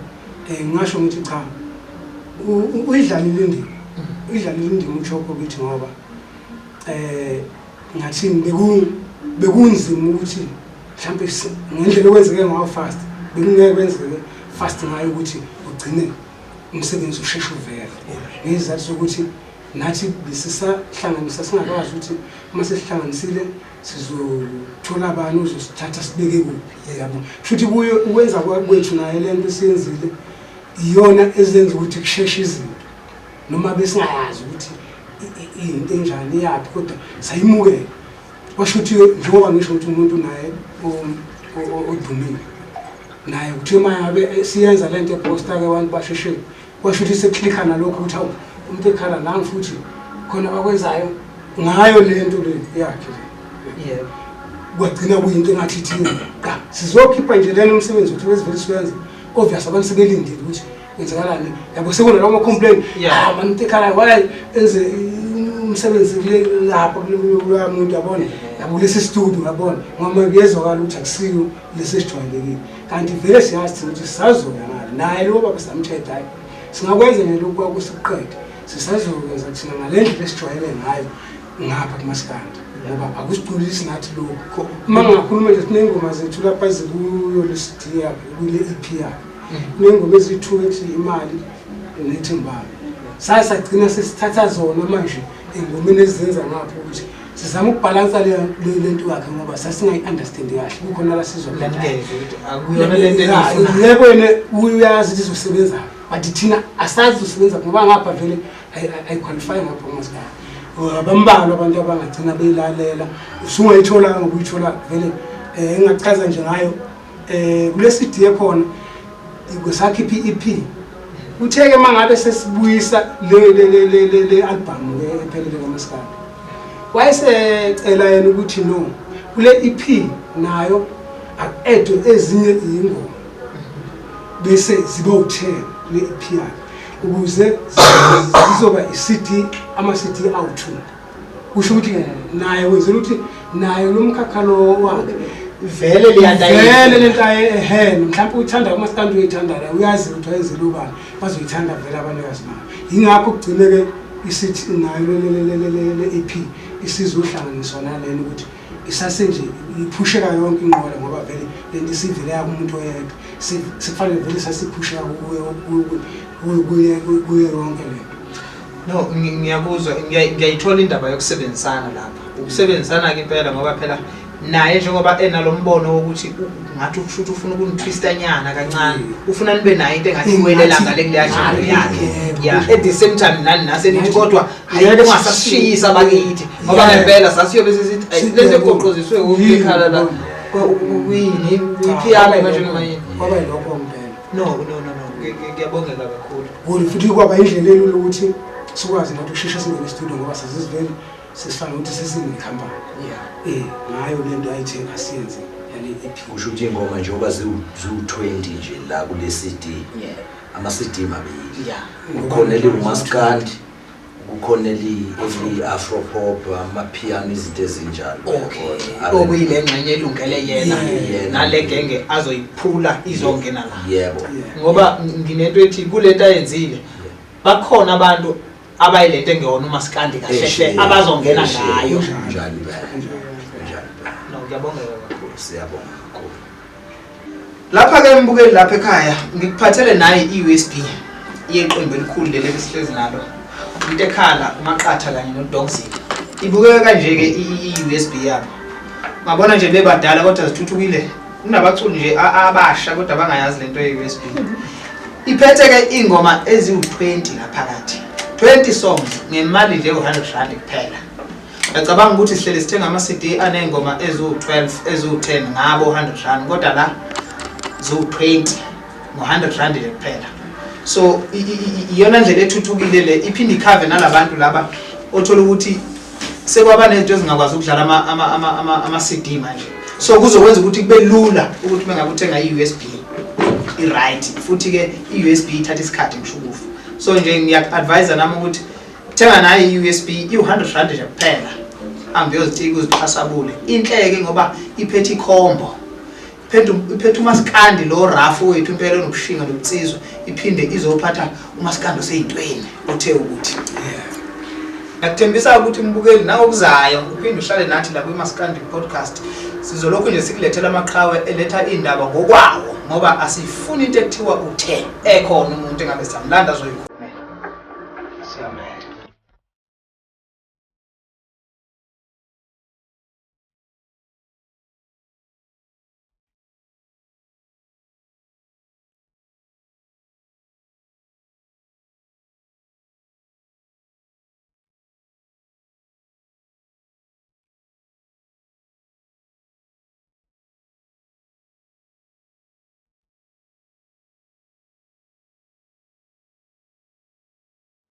ngingasho ngithi cha uyidlalile indima uJogo kithi ngoba ngathini bekunzima ukuthi mhlambe ngendlela okwenzeke ngayo fast bekungeke kwenzeke fast ngayo ukuthi ugcine umsebenzi usheshe uvele ngizathu sokuthi nathi bisisahlanganisa singakwazi ukuthi uma sesihlanganisile sizothola abantu uzosithatha sibeke kuphi yabo futhi kuyo ukwenza kwethu naye lento esiyenzile iyona ezenza ukuthi kusheshe izinto noma besingayazi ukuthi into enjani yaphi kodwa sayimukela washo ukuthi njengoba ngisho ukuthi umuntu naye odumile naye uthi mayabe siyenza lento eposter ke abantu basheshe washo ukuthi seklikha nalokho ukuthi awu uMntekhala la futhi khona bakwenzayo ngayo lento le yakhe yebo kwagcina kuyinto engathi thina sizokhipha nje lena umsebenzi wethu wesivele siwenza obvious abantu sebelindile ukuthi kwenzakalani yabo sekuna lawo complaint man uMntekhala why enze umsebenzi lapha kulo muntu yabona yabo lesi studio yabona ngoba kuyezwakala ukuthi akusiyo lesijwayelekile kanti vele siyazi ukuthi sisazoya ngalo naye lo baba samthetha hayi singakwenza nje lokho kwakusiqede sisazokwenza thina ngalendlela esijwayele ngayo ngapha kuMaskandi ngoba akusiculisi nathi lokho uma ngakhuluma nje sinengoma zethu lapha ezikuyo lesidi yakhe kule EP yakhe nengoma ezithu ethi imali nethembalo sagcina sesithatha zona manje engomeni ezenza ngapha ukuthi sizama ukubalansa le nto yakhe ngoba sasingayi-understand kahle kukhona la sizokuyeke akuyona lento engifuna yebo yena uyazi ukuthi izosebenza but thina asazi usebenza ngoba ngapha vele ayiqualify ngapha kuMaskandi bambalwa abantu abangagcina beyilalela usungayithola ngokuyithola vele engachaza nje ngayo kule CD ekhona ikusakhipha iEP utheke mangabe sesibuyisa le album ephelele kaMaskandi wayesecela yena ukuthi no kule EP nayo aku-add ezinye izingoma bese ziba u10 le EP yakhe ukuze zizoba iCD ama-CD awu2 kusho ukuthi naye wenzela ukuthi naye lo mkhakha lo wakhe vele vele lento mhlawumbe uyithanda uMaskandi uyithanda la uyazi ukuthi wayenzela ubani bazoyithanda vele abanikazi bayo yingakho kugcine-ke isithi nayo le EP isizohlanganiswa nalena ukuthi isase nje iphusheka yonke inqola ngoba vele lento isivele yakumuntu oyedwa sikufanele vele sasiphusheka kuye yonke lento. No ngiyabuzwa ngiyayithola indaba yokusebenzisana lapha ukusebenzisana-ke impela ngoba phela naye njengoba enalombono wokuthi ngathi ushuthi ufuna ukunitwista nyana kancane ufuna nibe nayo into engathi iwelela ngale kuleya channel yakhe at the same time nani nasenithi kodwa ayeke ungasashiyisa bakithi ngoba ngempela sasiyobe sisithi lento egoqoziswe uMntekhala la kuyini iphi yami manje noma yini kwaba yilokho ngempela no ngiyabongela kakhulu futhi kwaba indlela elula ukuthi sikwazi nathi ukushesha singene e-studio ngoba sasizivele sesifana ukuthi sesinekhampani ngayo lento ayithe asiyenze yale EP usho ukuthi ingoma njengoba ziwu-20 nje la kule CD ama-CD mabili kukhona eli-Maskandi kukhona eli-afropop amapiano izinto ezinjalo okuyile ngxenye elungele yena nale genge azoyiphula izongena la yebo ngoba nginento ethi kulento ayenzile bakhona abantu abayilento engeyona uMaskandi kahle abazongena ngayo njalo no ngiyabonga kakhulu siyabonga kakhulu lapha ke mbukeli lapha ekhaya ngikuphathele naye iUSB yeqembu elikhulu leli esihlezi nalo uMntekhala uMaqatha kanye noDogzin ibukeka kanje ke iUSB yabo ngabona nje bebadala kodwa zithuthukile kunabaculi nje abasha kodwa bangayazi lento yeUSB iphethe ke ingoma eziwu20 laphakathi 20 songs ngemali nje u100 rand kuphela ngicabanga ukuthi sihleli sithenga ama-CD anengoma eziwu12 eziwu10 ngabo 100 rand kodwa la ziwu20 ngo100 rand nje kuphela so iyona ndlela ethuthukile le iphinde ikhave nalabantu laba othola ukuthi sekwaba nezinto ezingakwazi ukudlala ama CD manje. So kuzokwenza ukuthi kube lula ukuthi mengabe uthenga iUSB i-right futhi ke iUSB ithatha isikhathi ngishukufu. So nje ngiya-advise nami ukuthi thenga nayo iUSB i-100 rand nje kuphela. Angiyozithika uzixhasabule. Inhleke ngoba iphethe ikhombo. Iphethe umaskandi lo rafu wethu impela onobushinga nobutsizwa iphinde izophatha umaskandi oseyintweni othe ukuthi. Ngakuthembisa ukuthi mbukeli nangokuzayo uphinde uhlale nathi la kwiMaskandi Podcast. Sizolokhu nje sikulethela amaqhawe eletha indaba ngokwawo ngoba asifuni into ekuthiwa uthe ekhona umuntu engabe samlanda zoyikho.